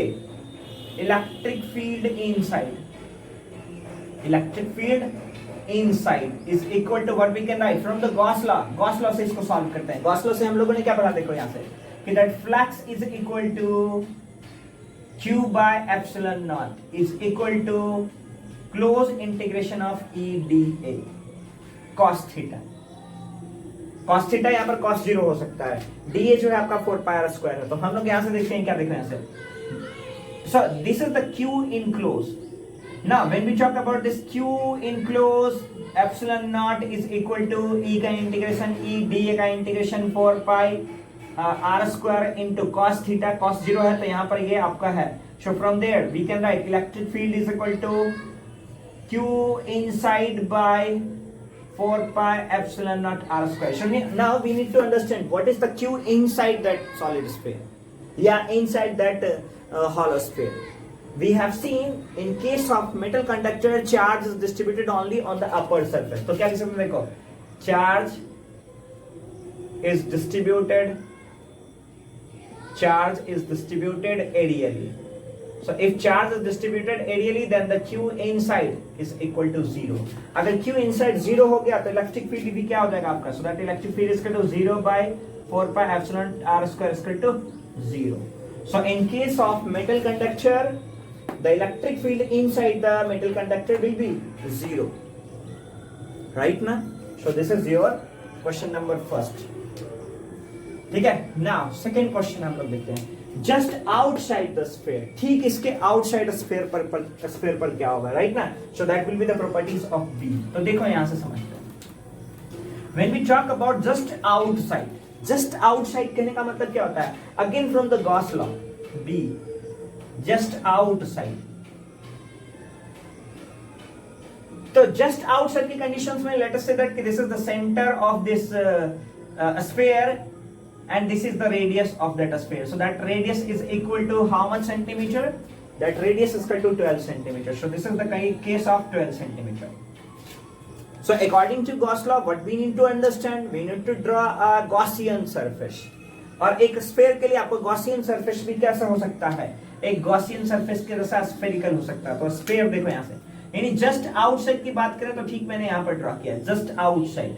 electric field inside, electric field inside is equal to what we can write from the Gauss law. गॉस लॉ से इसको सॉल्व करते हैं. गॉस लॉ से हम लोगों ने क्या पढ़ा, देखो यहां से कि that flux is equal to Q by epsilon naught is equal to close integration of EdA cos theta. cos theta यहाँ पर cos 0 हो सकता है, dA जो है आपका 4 pi r square है. तो हम लोग यहाँ से देखते हैं क्या देख रहे हैं sir. So this is the Q enclosed. Now when we talk about this Q enclosed, epsilon naught is equal to E का इंटीग्रेशन, E dA का इंटीग्रेशन 4 pi r square into cos theta. cos 0 है तो यहाँ पर ये आपका है. So from there we can write electric field is equal to Q inside by 4 pi epsilon naught r square. So now we need to understand what is the Q inside that solid sphere, yeah, inside that hollow sphere. we have seen in case of metal conductor charge is distributed only on the upper surface. तो क्या लिख सकते हैं, देखो charge is distributed aerially. So if charge is distributed aerially, then the Q inside is equal to 0. अगर Q inside 0 हो गया तो इलेक्ट्रिक फील्ड भी क्या हो जाएगा आपका, so that electric field is equal to 0 by 4 pi epsilon r square is equal to 0. So in case of metal conductor, the electric field inside the metal conductor will be 0. Right ना? So this is your question number first. ठीक है. Now second question हम लोग देखते हैं. Just outside the sphere. ठीक इसके outside sphere पर क्या होगा, right ना? So that will be the properties of B. तो देखो यहाँ से समझते हैं. When we talk about just outside कहने का मतलब क्या होता है? Again from the Gauss law, B, just outside. तो just outside की conditions में let us say that this is the center of this sphere. And this is the radius of that sphere. So that radius is equal to how much centimeter? That radius is equal to 12 centimeter. So this is the case of 12 centimeter. So according to Gauss law, what we need to understand? We need to draw a Gaussian surface. और एक स्फीयर के लिए आपको Gaussian surface भी कैसा हो सकता है? एक Gaussian surface के जैसा spherical हो सकता है. तो स्फीयर देखो यहाँ से. यानी just outside की बात करें तो ठीक मैंने यहाँ पर ड्रॉ किया. Just outside.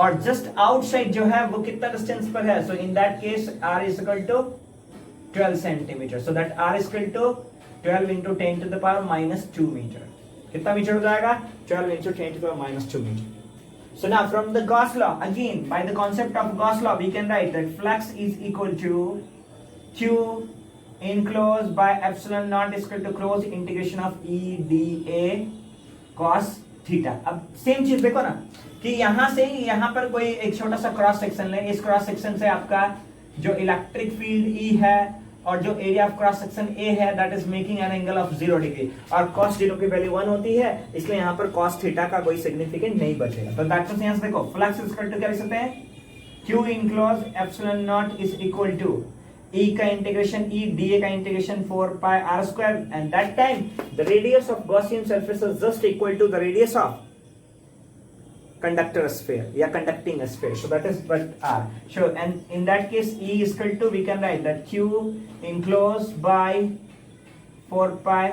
और जस्ट आउटसाइड जो है वो कितना डिस्टेंस पर है, so in that case r is equal to 12 centimetre. So that r is equal to 12 into 10 to the power minus 2 metre. कितना मीटर हो जाएगा? 12 into 10 to the power minus 2 metre. So now from the Gauss law, again by the concept of Gauss law, we can write that flux is equal to Q enclosed by epsilon naught is equal to close integration of E dA cos theta. अब सेम चीज देखो ना कि यहां से यहां पर कोई एक छोटा सा क्रॉस सेक्शन ले. इस क्रॉस सेक्शन से आपका जो इलेक्ट्रिक फील्ड E है और जो area of cross section A है, that is making an angle of 0 degree. और cos 0 की वैल्यू 1 होती है, इसलिए यहां पर cos थीटा का कोई सिग्निफिकेंट नहीं बचेगा. तो दैट मींस यहां से देखो फ्लक्स इज इक्वल टू क्या लिख सकते हैं? Q enclose epsilon not is equal to E का इंटीग्रेशन E dA का इंटीग्रेशन 4 pi r square, and that time the radius of Gaussian surface is just equal to the radius of conductor sphere या conducting sphere. So that is what r. So and in that case E is equal to, we can write that Q enclosed by 4 pi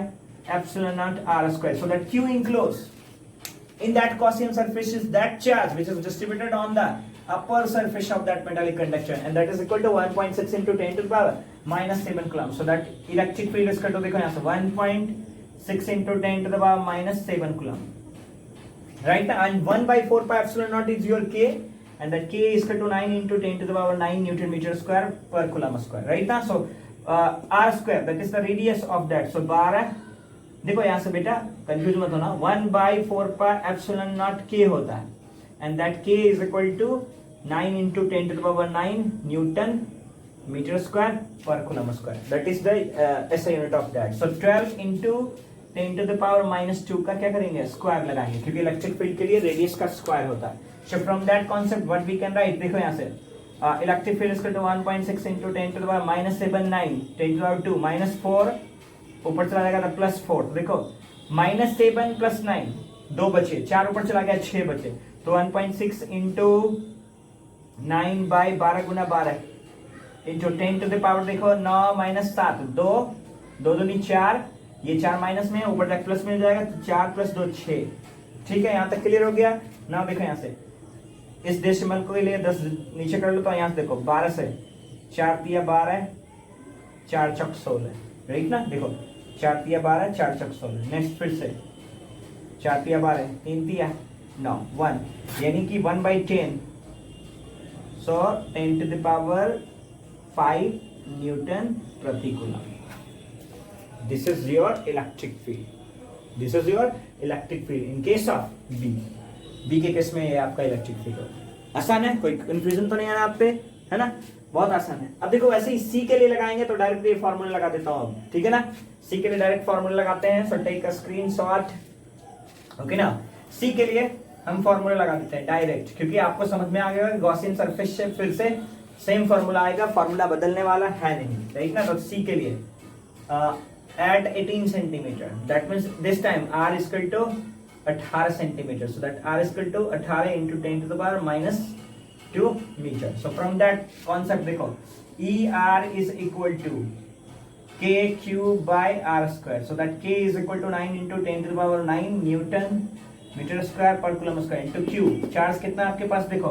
epsilon naught r square. So that Q enclosed in that Gaussian surface is that charge which is distributed on the upper surface of that metallic conductor, and that is equal to 1.6 into 10 to the power minus 7 coulomb. So that electric field is equal to, देखो यहाँ से 1.6 into 10 to the power minus 7 coulomb. Right, and 1 by 4 pi epsilon naught is your K, and that K is equal to 9 into 10 to the power 9 Newton meter square per coulomb square. Right now, so r square, that is the radius of that. So 12, देखो यहाँ से बेटा कंफ्यूज मत होना, 1 by 4 pi epsilon naught K होता है, and that K is equal to 9 into 10 to the power 9 Newton meter square per coulomb square. That is the SI unit of that. So 12 into 10 to the power minus 2 का क्या करेंगे? स्क्वायर लगाएंगे, क्योंकि इलेक्ट्रिक फील्ड के लिए रेडियस का स्क्वायर होता है. So from that concept what we can write, देखो यहाँ से electric field is equal to 1.6 into 10 to the power minus 7 9 10 to the power 2 minus 4 ऊपर चला जाएगा तो प्लस 4. देखो minus 7 plus 9 2 बचे, 4 ऊपर चला गया 6 बचे. तो 1.6 into 9 by 12 Guna 12 into 10 to the power देखो 9 minus 7 2 2 दूनी 4, ये 4 माइनस में ऊपर तक प्लस मिल जाएगा, तो 4 प्लस 2 6. ठीक है, यहाँ तक क्लियर हो गया. ना देखो यहाँ से इस डेसिमल को लिए 10 नीचे कर लो, तो यहाँ से देखो 12 से 4 तिया 12 4 चौक 16. राइट ना, देखो 4 तिया 12 4 चौक 16. नेक्स्ट फिर से 4 तिया 12 3 तिया 9 1, यानी कि 1 by 10, so 10 to the power 5 Newton प्रति coulomb. This is your electric field. This is your electric field in case of B. B के केस में ये आपका इलेक्ट्रिक फील्ड होगा. आसान है, कोई कंफ्यूजन तो नहीं है आप पे, है ना? बहुत आसान है. अब देखो वैसे ही C के लिए लगाएंगे तो डायरेक्ट ये फॉर्मूला लगा देता हूँ अब, ठीक है ना? C के लिए डायरेक्ट फॉर्मूला लगाते हैं. So take a screenshot. Okay ना, C के लिए हम फॉर्मूला लगा देते हैं डायरेक्ट, क्योंकि आपको समझ में आ गया गॉसियन सरफेस से फिर से सेम फॉर्मूला आएगा, फॉर्मूला बदलने वाला है नहीं. राइट ना, तो C के लिए at 18 centimeter. That means this time r is equal to 18 centimeter. So that r is equal to 18 into 10 to the power minus 2 meter. So from that concept देखो ER is equal to k cube by r square. So that k is equal to 9 into 10 to the power 9 Newton metre square पर coulomb square into Q. Charge कितना आपके पास देखो,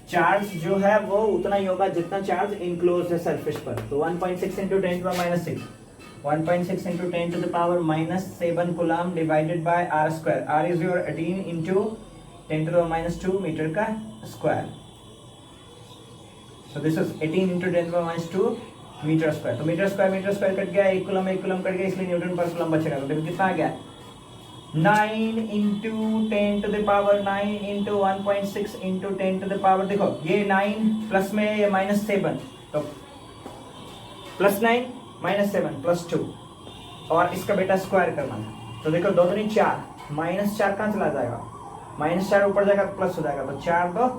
चार्ज जो है वो उतना ही होगा जितना चार्ज इनक्लोज है सरफेस पर. तो 1.6 into 10 to the minus 6, 1.6 into 10 to the power minus 7 coulomb divided by r square. r is your 18 into 10 to the minus 2 metre का square. So this is 18 into 10 to the minus 2 metre square. तो मीटर स्क्वायर कट गया, एक कूलम कट गया, इसलिए न्यूटन पर कूलम बचेगा. तो देखो कितना आ गया, 9 into 10 to the power 9 into 1.6 into 10 to the power. देखो ये 9 प्लस में ये माइनस 7, तो प्लस 9 माइनस 7 प्लस 2 और इसका बेटा स्क्वायर करना था. तो देखो 2 दूनी 4, माइनस 4 कहाँ चला जाएगा, माइनस 4 ऊपर जाएगा तो प्लस हो जाएगा. तो 4 2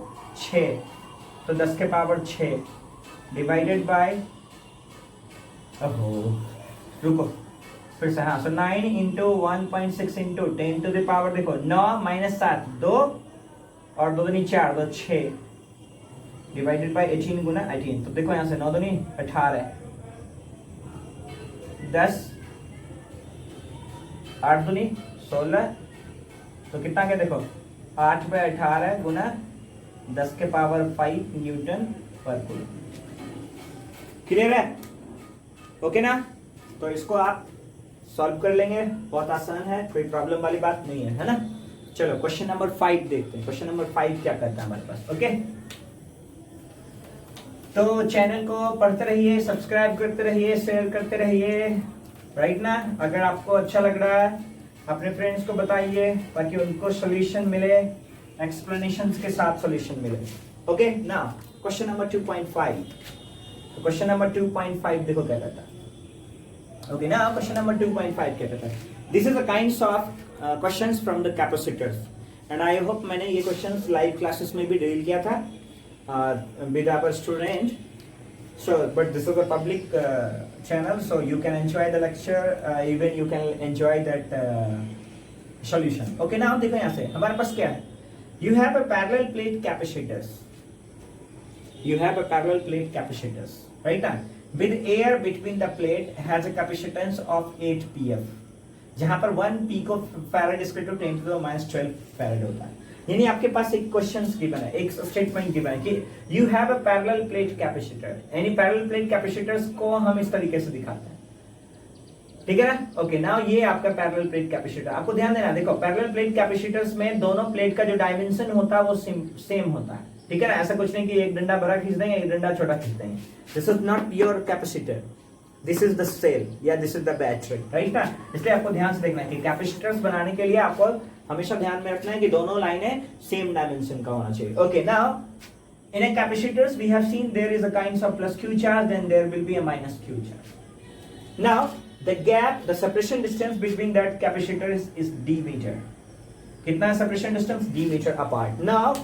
6, तो 10 के पावर 6 डिवाइडेड बाय, रुको फिर से, हाँ. So 9 into 1.6 into 10 to the power देखो 9 माइनस 7 2 और 2 दूनी 4 2 6 डिवाइडेड बाय 18 गुना 18. तो देखो यहाँ से 9 दूनी 18, 10 8 दूनी 16, तो कितना क्या देखो 8 बाय 18 गुना 10 के पावर 5 न्यूटन पर कूलम. क्लियर है, ओके ना. तो इसको आप सॉल्व कर लेंगे, बहुत आसान है, कोई प्रॉब्लम वाली बात नहीं है ना. चलो क्वेश्चन नंबर 5 देखते हैं. क्वेश्चन नंबर 5 क्या करता है हमारे पास, ओके. तो चैनल को पढ़ते रहिए, सब्सक्राइब करते रहिए, शेयर करते रहिए, राइट ना. अगर आपको अच्छा लग रहा है अपने फ्रेंड्स को बताइए ताकि उनको सॉल्यूशन मिले, एक्सप्लेनेशंस के साथ सॉल्यूशन मिले, ओके ना. Question number 2.5. तो क्वेश्चन नंबर 2.5 देखो क्या कहता है. Okay, now question number 2.5 क्या कहता है. This is the kinds of questions from the capacitors and I hope मैंने ये questions live classes में भी डील किया था with our student. So but this is a public channel, so you can enjoy the lecture, even you can enjoy that solution. Okay, now देखो यहाँ से हमारे पास क्या है. You have a parallel plate capacitors. You have a parallel plate capacitors, right now. With air between the plate has a capacitance of 8 pf, जहां पर 1 picofarad is equal to 10 to the minus 12 farad होता है. यानी आपके पास एक क्वेश्चन गिवन है, एक स्टेटमेंट गिवन है कि you have a parallel plate capacitor. यानी पैरेलल प्लेट कैपेसिटर्स को हम इस तरीके से दिखाते हैं, ठीक है ना. ओके, नाउ ये आपका पैरेलल प्लेट कैपेसिटर. आपको ध्यान देना, देखो पैरेलल प्लेट कैपेसिटर्स में दोनों प्लेट का जो डायमेंशन होता है वो सेम होता है, ठीक है ना. ऐसा कुछ नहीं कि एक डंडा बड़ा खींच देंगे, एक डंडा छोटा खींच देंगे. This is not your capacitor, this is the cell या this is the battery, right ना. इसलिए आपको ध्यान से देखना है कि कैपेसिटर्स बनाने के लिए आपको हमेशा ध्यान में रखना है कि दोनों लाइनें सेम डायमेंशन का होना चाहिए. Okay, now in a capacitors we have seen there is a kind of plus q charge, then there will be a minus q charge. Now the gap, the separation distance between that capacitor is d metre. कितना separation distance, d metre apart. Now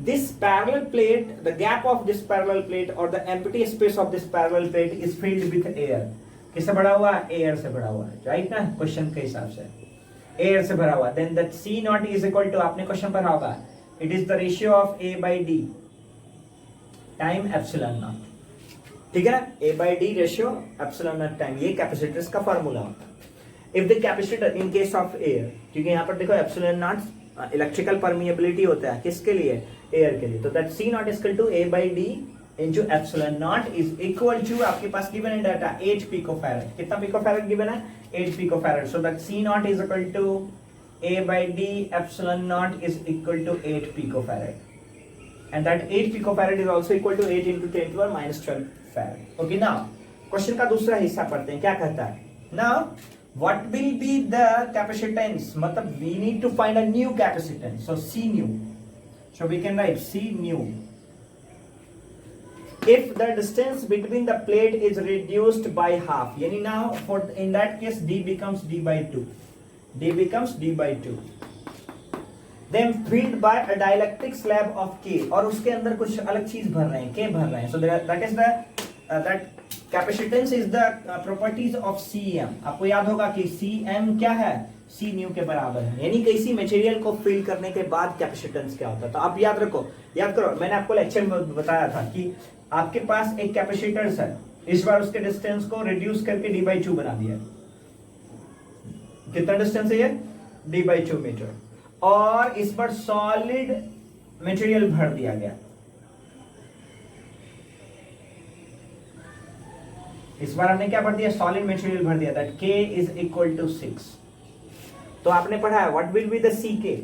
this parallel plate, the gap of this parallel plate or the empty space of this parallel plate is filled with air. किससे भरा हुआ है, एयर से भरा हुआ है, राइट ना. क्वेश्चन के हिसाब से एयर से भरा हुआ, then that C not is equal to, आपने क्वेश्चन पढ़ा होगा, it is the ratio of A by D time epsilon not, ठीक है ना. A by D ratio epsilon not time, ये कैपेसिटर्स का फार्मूला होता है. If the capacitor in case of air, क्योंकि यहाँ पर देखो एप्सिलॉन नॉट इलेक्ट्रिकल परमिएबिलिटी होता है, किसके लिए, एयर के लिए. तो that C not equal to A by D into epsilon naught is equal to, आपके पास गिवन है डाटा 8 picofarad. कितना picofarad गिवन है, 8 picofarad. so that C naught is equal to A by D epsilon naught is equal to 8 picofarad, and that 8 picofarad is also equal to 8 into 10 to the minus 12 farad. okay, now question का दूसरा हिस्सा पढ़ते हैं, क्या कहता है. now what will be the capacitance, मतलब we need to find a new capacitance, so C new. So we can write C new if the distance between the plate is reduced by half. Yani now for in that case D becomes D by 2. D becomes D by 2. Then filled by a dielectric slab of K, और उसके अंदर कुछ अलग चीज भर रहे हैं, K भर रहे हैं. So that is the that capacitance is the properties of CM. आपको याद होगा कि सीएम क्या है, सी न्यू के बराबर है, यानी किसी मटेरियल को फिल करने के बाद कैपेसिटेंस क्या होता है। तो आप याद रखो, याद करो, मैंने आपको लेक्चर में बताया था कि आपके पास एक कैपेसिटेंस है, इस बार उसके डिस्टेंस को रिड्यूस करके d/2 बना दिया। कितना डिस्टेंस है ये, d/2 मीटर, और इस बार सॉलिड मटेरियल भर दिया गया। इस बार हमने क्या भर दिया, सॉलिड मटेरियल भर दिया, that k is equal to 6। तो आपने पढ़ा है what will be the ck,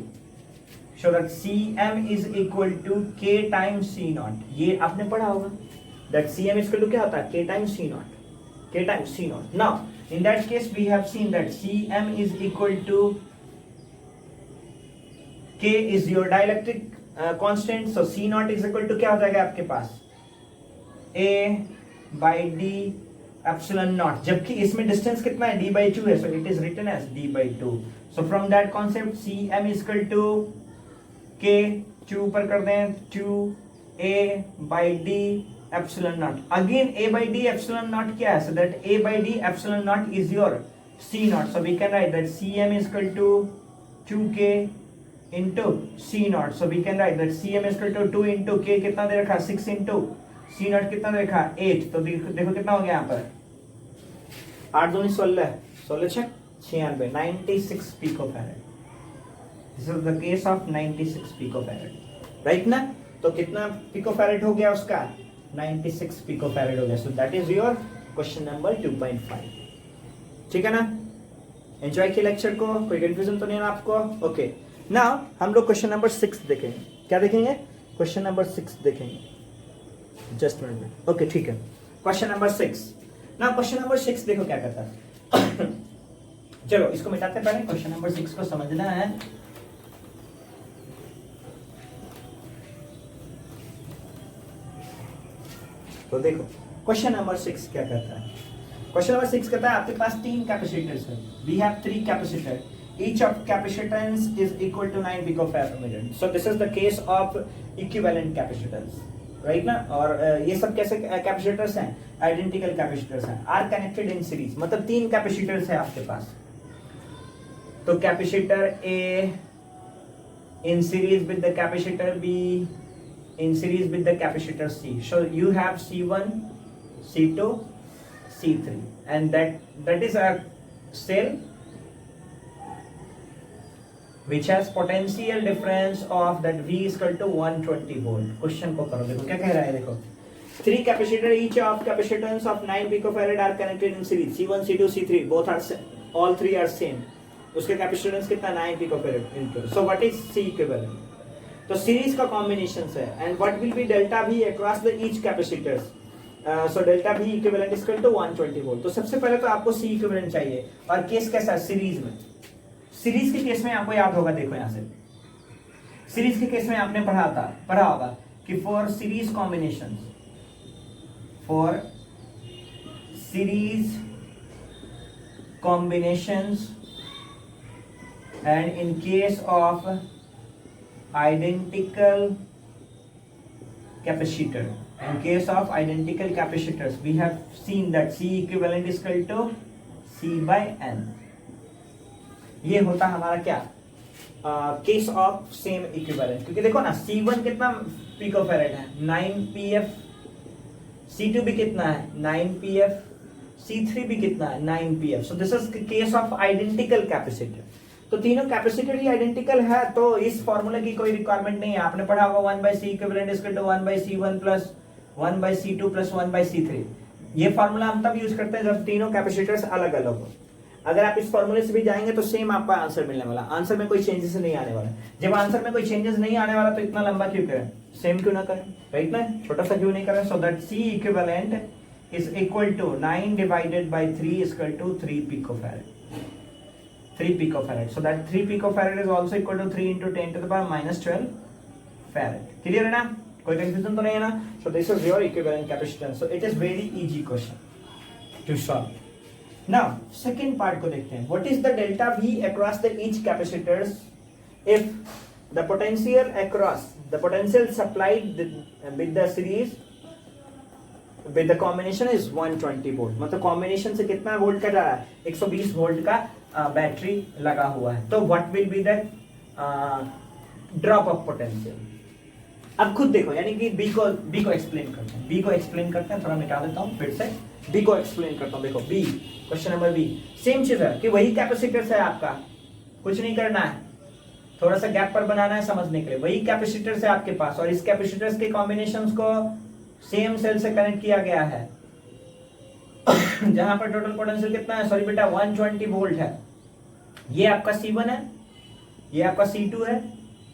so that cm is equal to k times c not. ये आपने पढ़ा होगा, that cm is equal to क्या होता है, k times c not, k times c not. Now in that case we have seen that cm is equal to k is your dielectric constant, so c not is equal to क्या हो जाएगा आपके पास, a/d एप्सिलॉन नॉट, जबकि इसमें डिस्टेंस कितना है, d/2 है, so it is written as d/2। So from that concept cm is equal to k, 2 ऊपर कर दें, 2a/d epsilon not. Again a/d epsilon not क्या है, so that a/d epsilon not is your c not, so we can write that cm is equal to 2k into c not, so we can write that cm is equal to 2 into k कितना दे रखा, 6 into c नॉट कितना दे रखा, 8। तो देखो कितना हो गया यहाँ पर, 8 दूनी 16, 16 6 96, 96 picofarad. This is the case of 96 picofarad, right ना। तो कितना पिकोफैरेड हो गया उसका, 96 पिकोफैरेड हो गया। सो that is your question number 2.5। ठीक है ना, एंजॉय किया लेक्चर को, कोई कंफ्यूजन तो नहीं है आपको। ओके, नाउ हम लोग क्वेश्चन नंबर 6 देखेंगे। क्या देखेंगे, क्वेश्चन नंबर 6 देखेंगे, जस्ट मिनट। ओके ठीक है, क्वेश्चन नंबर 6। ना क्वेश्चन नंबर 6 देखो क्या करता है। चलो इसको मिटाते पहले, क्वेश्चन नंबर 6 को समझना है। तो देखो क्वेश्चन नंबर 6 क्या कहता है। क्वेश्चन नंबर 6 कहता है आपके पास 3 कैपेसिटर्स है, we have 3 capacitor, each of capacitance is equal to 9 picofarad। so this is the case of equivalent capacitance, right ना। और ये सब कैसे कैपेसिटर्स हैं, आइडेंटिकल कैपेसिटर्स हैं, आर कनेक्टेड इन सीरीज, मतलब 3 कैपेसिटर्स है आपके पास। तो capacitor A in series with the capacitor B in series with the capacitor C, so you have C1, C2, C3, and that is a cell which has potential difference of that V is equal to 120 volt। Question को करो, देखो क्या कह रहा है, देखो 3 capacitor each of capacitance of 9 picofarad are connected in series, C1, C2, C3 both are all 3 are same। उसके कैपेसिटेंस कितना, 9 picofarad into, so what is C equivalent. तो सीरीज का कॉम्बिनेशन है, and what will be delta V across the each capacitors, so delta V equivalent is equal to 120 volt. तो सबसे पहले तो आपको C इक्विवेलेंट चाहिए, और केस कैसा है, सीरीज में। सीरीज के केस में आपको याद होगा, देखो यहाँ से सीरीज के केस में आपने पढ़ा होगा कि for series combination, for series combinations and in case of identical capacitor, in case of identical capacitors we have seen that C equivalent is equal to C by N। ये होता हमारा क्या, केस ऑफ सेम इक्विवेलेंट, क्योंकि देखो ना C1 कितना पिकोफैरेड है, 9 pf, C2 भी कितना है, 9 pf, C3 भी कितना है, 9 pf। So this is case of identical capacitor. तो तीनों कैपेसिटर ही आइडेंटिकल है, तो इस फॉर्मूला की कोई रिक्वायरमेंट नहीं है। आपने पढ़ा होगा 1/C equivalent is equal to 1/C1 plus 1/C2 plus 1/C3। ये फॉर्मूला हम तब यूज करते हैं जब तीनों कैपेसिटर्स अलग अलग हो। अगर आप इस फॉर्मूले से भी जाएंगे तो सेम आपका आंसर मिलने वाला, आंसर में कोई चेंजेस नहीं आने वाला। जब आंसर में कोई चेंजेस नहीं आने वाला तो इतना लंबा क्यों करें, सेम क्यों ना करें, राइट ना, छोटा सा क्यों नहीं करें। So that C equivalent is equal to 9 divided by 3 is equal to 3 picofarad, 3 picofarad। So that 3 picofarad is also equal to 3 into 10 to the power minus 12 farad। Clear है ना, कोई confusion तो नहीं है ना। So this is your equivalent capacitance। So it is very easy question to solve। Now second part को देखते हैं, what is the delta V across the each capacitors if the potential across the potential supplied with the series with the combination is 120 volt, मतलब कॉम्बिनेशन से कितना वोल्ट का जा रहा है, 120 वोल्ट का बैटरी लगा हुआ है। तो what will be the drop of potential. अब खुद देखो, यानी कि बी को एक्सप्लेन करते हैं, थोड़ा मिटा देता हूं फिर से, बी को एक्सप्लेन करता हूं। देखो B, question number B, same चीज है कि वही कैपेसिटर है आपका, कुछ नहीं करना है, थोड़ा सा गैप पर बनाना है समझने के लिए। वही कैपेसिटर है आपके पास और इस कैपेसिटर्स के कॉम्बिनेशंस को सेम सेल से कनेक्ट किया गया है जहां पर टोटल पोटेंशियल कितना है, सॉरी बेटा 120 वोल्ट है। ये आपका C1 है, ये आपका C2 है,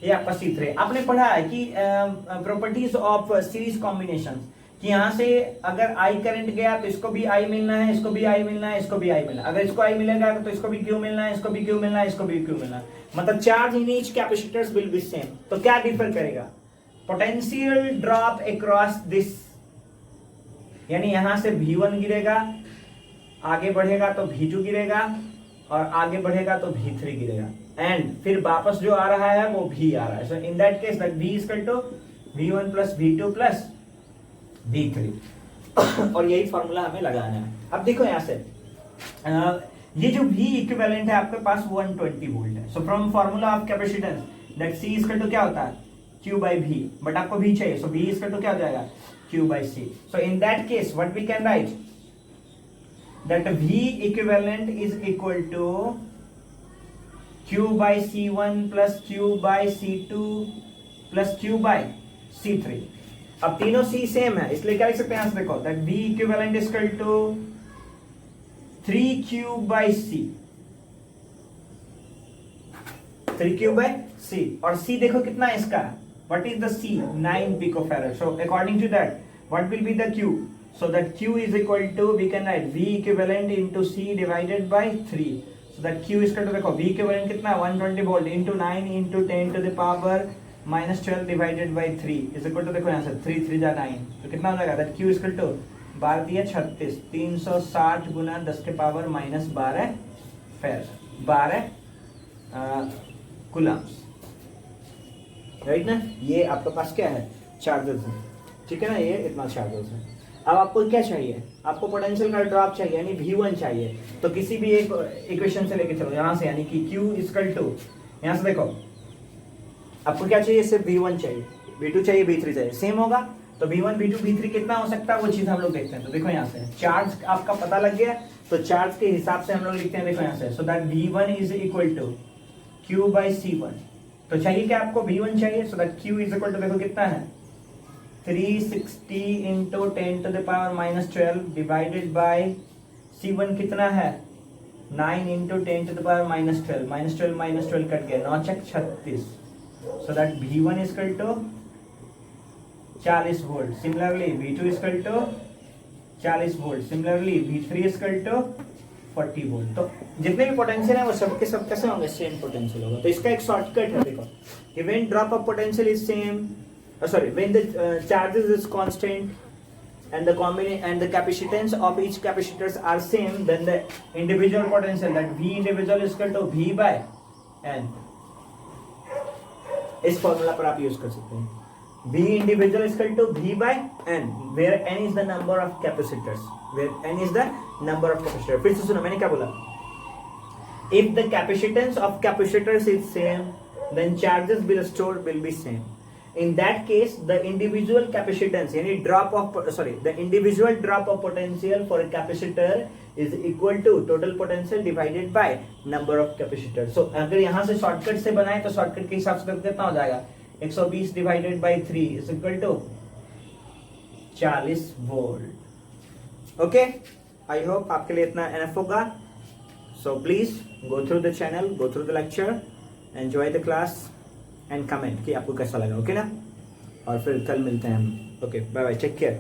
ये आपका C3 है। आपने पढ़ा है कि प्रॉपर्टीज ऑफ सीरीज कॉम्बिनेशन, कि यहां से अगर I करंट गया तो इसको भी I मिलना है, इसको भी I मिलना है, इसको भी I मिलना है। अगर इसको I मिलेगा तो इसको भी Q मिलना है, इसको भी Q मिलना है, इसको भी Q मिलना है। मतलब charge in each capacitors will be same. तो क्या डिफर करेगा, पोटेंशियल ड्रॉप अक्रॉस दिस, यानी यहां से V1 गिरेगा, आगे बढ़ेगा तो V2 गिरेगा, और आगे बढ़ेगा तो V3 गिरेगा, एंड फिर वापस जो आ रहा है वो V आ रहा है। So in that case that V equal to V1 plus V2 plus V3 और यही फॉर्मूला हमें लगाना है। अब देखो यहां से ये जो V इक्विवेलेंट है आपके पास 120 वोल्ट है। So from formula of capacitance that C equal to क्या होता है, Q by V, बट आपको V चाहिए, सो V इक्वल टू क्या हो जाएगा, Q by C। So in that case what we can write, that V equivalent is equal to Q by C1 plus Q by C2 plus Q by C3। अब तीनों C सेम है, इसलिए क्या लिख सकते हैं, देखो that V equivalent is equal to 3Q by C, 3Q by C, और C देखो कितना है इसका, what is the C, 9 picofarad। so according to that what will be the Q, so that Q is equal to, we can write V equivalent into C divided by 3, so that Q is equal to, देखो V equivalent कितना है 120 volt into 9 into 10 to the power minus 12 divided by 3 is equal to, देखो यहाँ से 3 3 जा 9, तो कितना हो जाएगा, that Q is equal to 12 दिया 36, 360 गुना 10 के power minus 12 farad, 12 Coulomb's, right ना। ये आपके पास क्या है, चार्जेस है, ठीक है ना, ये इतना चार्जेस है। अब आपको क्या चाहिए, आपको पोटेंशियल का ड्रॉप चाहिए, यानी V1 चाहिए। तो किसी भी एक इक्वेशन से लेके चलो यहां से, यानी कि Q इक्वल टू, यहां से देखो आपको क्या चाहिए, सिर्फ V1 चाहिए, V2 चाहिए, V3 चाहिए, सेम होगा। तो V1 V2 V3 कितना हो सकता है वो चीज हम लोग देखते हैं। तो देखो यहाँ से चार्ज आपका पता लग गया, तो चार्ज के हिसाब से हम लोग लिखते हैं, देखो यहाँ से, so that V1 is equal to Q by C1। तो चाहिए क्या आपको, V1 चाहिए, so that Q is equal to, देखो कितना है 360 into 10 to the power minus 12 divided by C1 कितना है 9 into 10 to the power minus 12, minus 12 cut गया, 9 चक 36, so that V1 is equal to 40 volt, similarly V2 is equal to 40 volt, similarly V3 is equal to 40 volt. तो जितने भी पोटेंशियल है वो सबके सब कैसे होंगे, सेम पोटेंशियल होगा। तो इसका एक शॉर्टकट है, देखो कि when drop of potential is same, when the charges is constant and the capacitance of each capacitors are same, then the individual potential, that V individual is equal to V by N। इस फॉर्मूला पर आप यूज कर सकते हैं, V individual is equal to V by N, where N is the number of capacitors, फिर से सुनो मैंने क्या बोला, if the capacitance of capacitors is same, then charges will stored will be same। In that case, the individual capacitance, यानी the individual drop of potential for a capacitor is equal to total potential divided by number of capacitors। So अगर यहाँ से शॉर्टकट से बनाए तो शॉर्टकट के हिसाब से कितना हो जाएगा, 120 divided by 3 is equal to 40 volt. Okay, I hope आपके लिए इतना एनफ होगा। So please go through the channel, go through the lecture, enjoy the class and comment कि आपको कैसा लगा, ओके ना। और फिर कल मिलते हैं हम, okay bye bye, take care.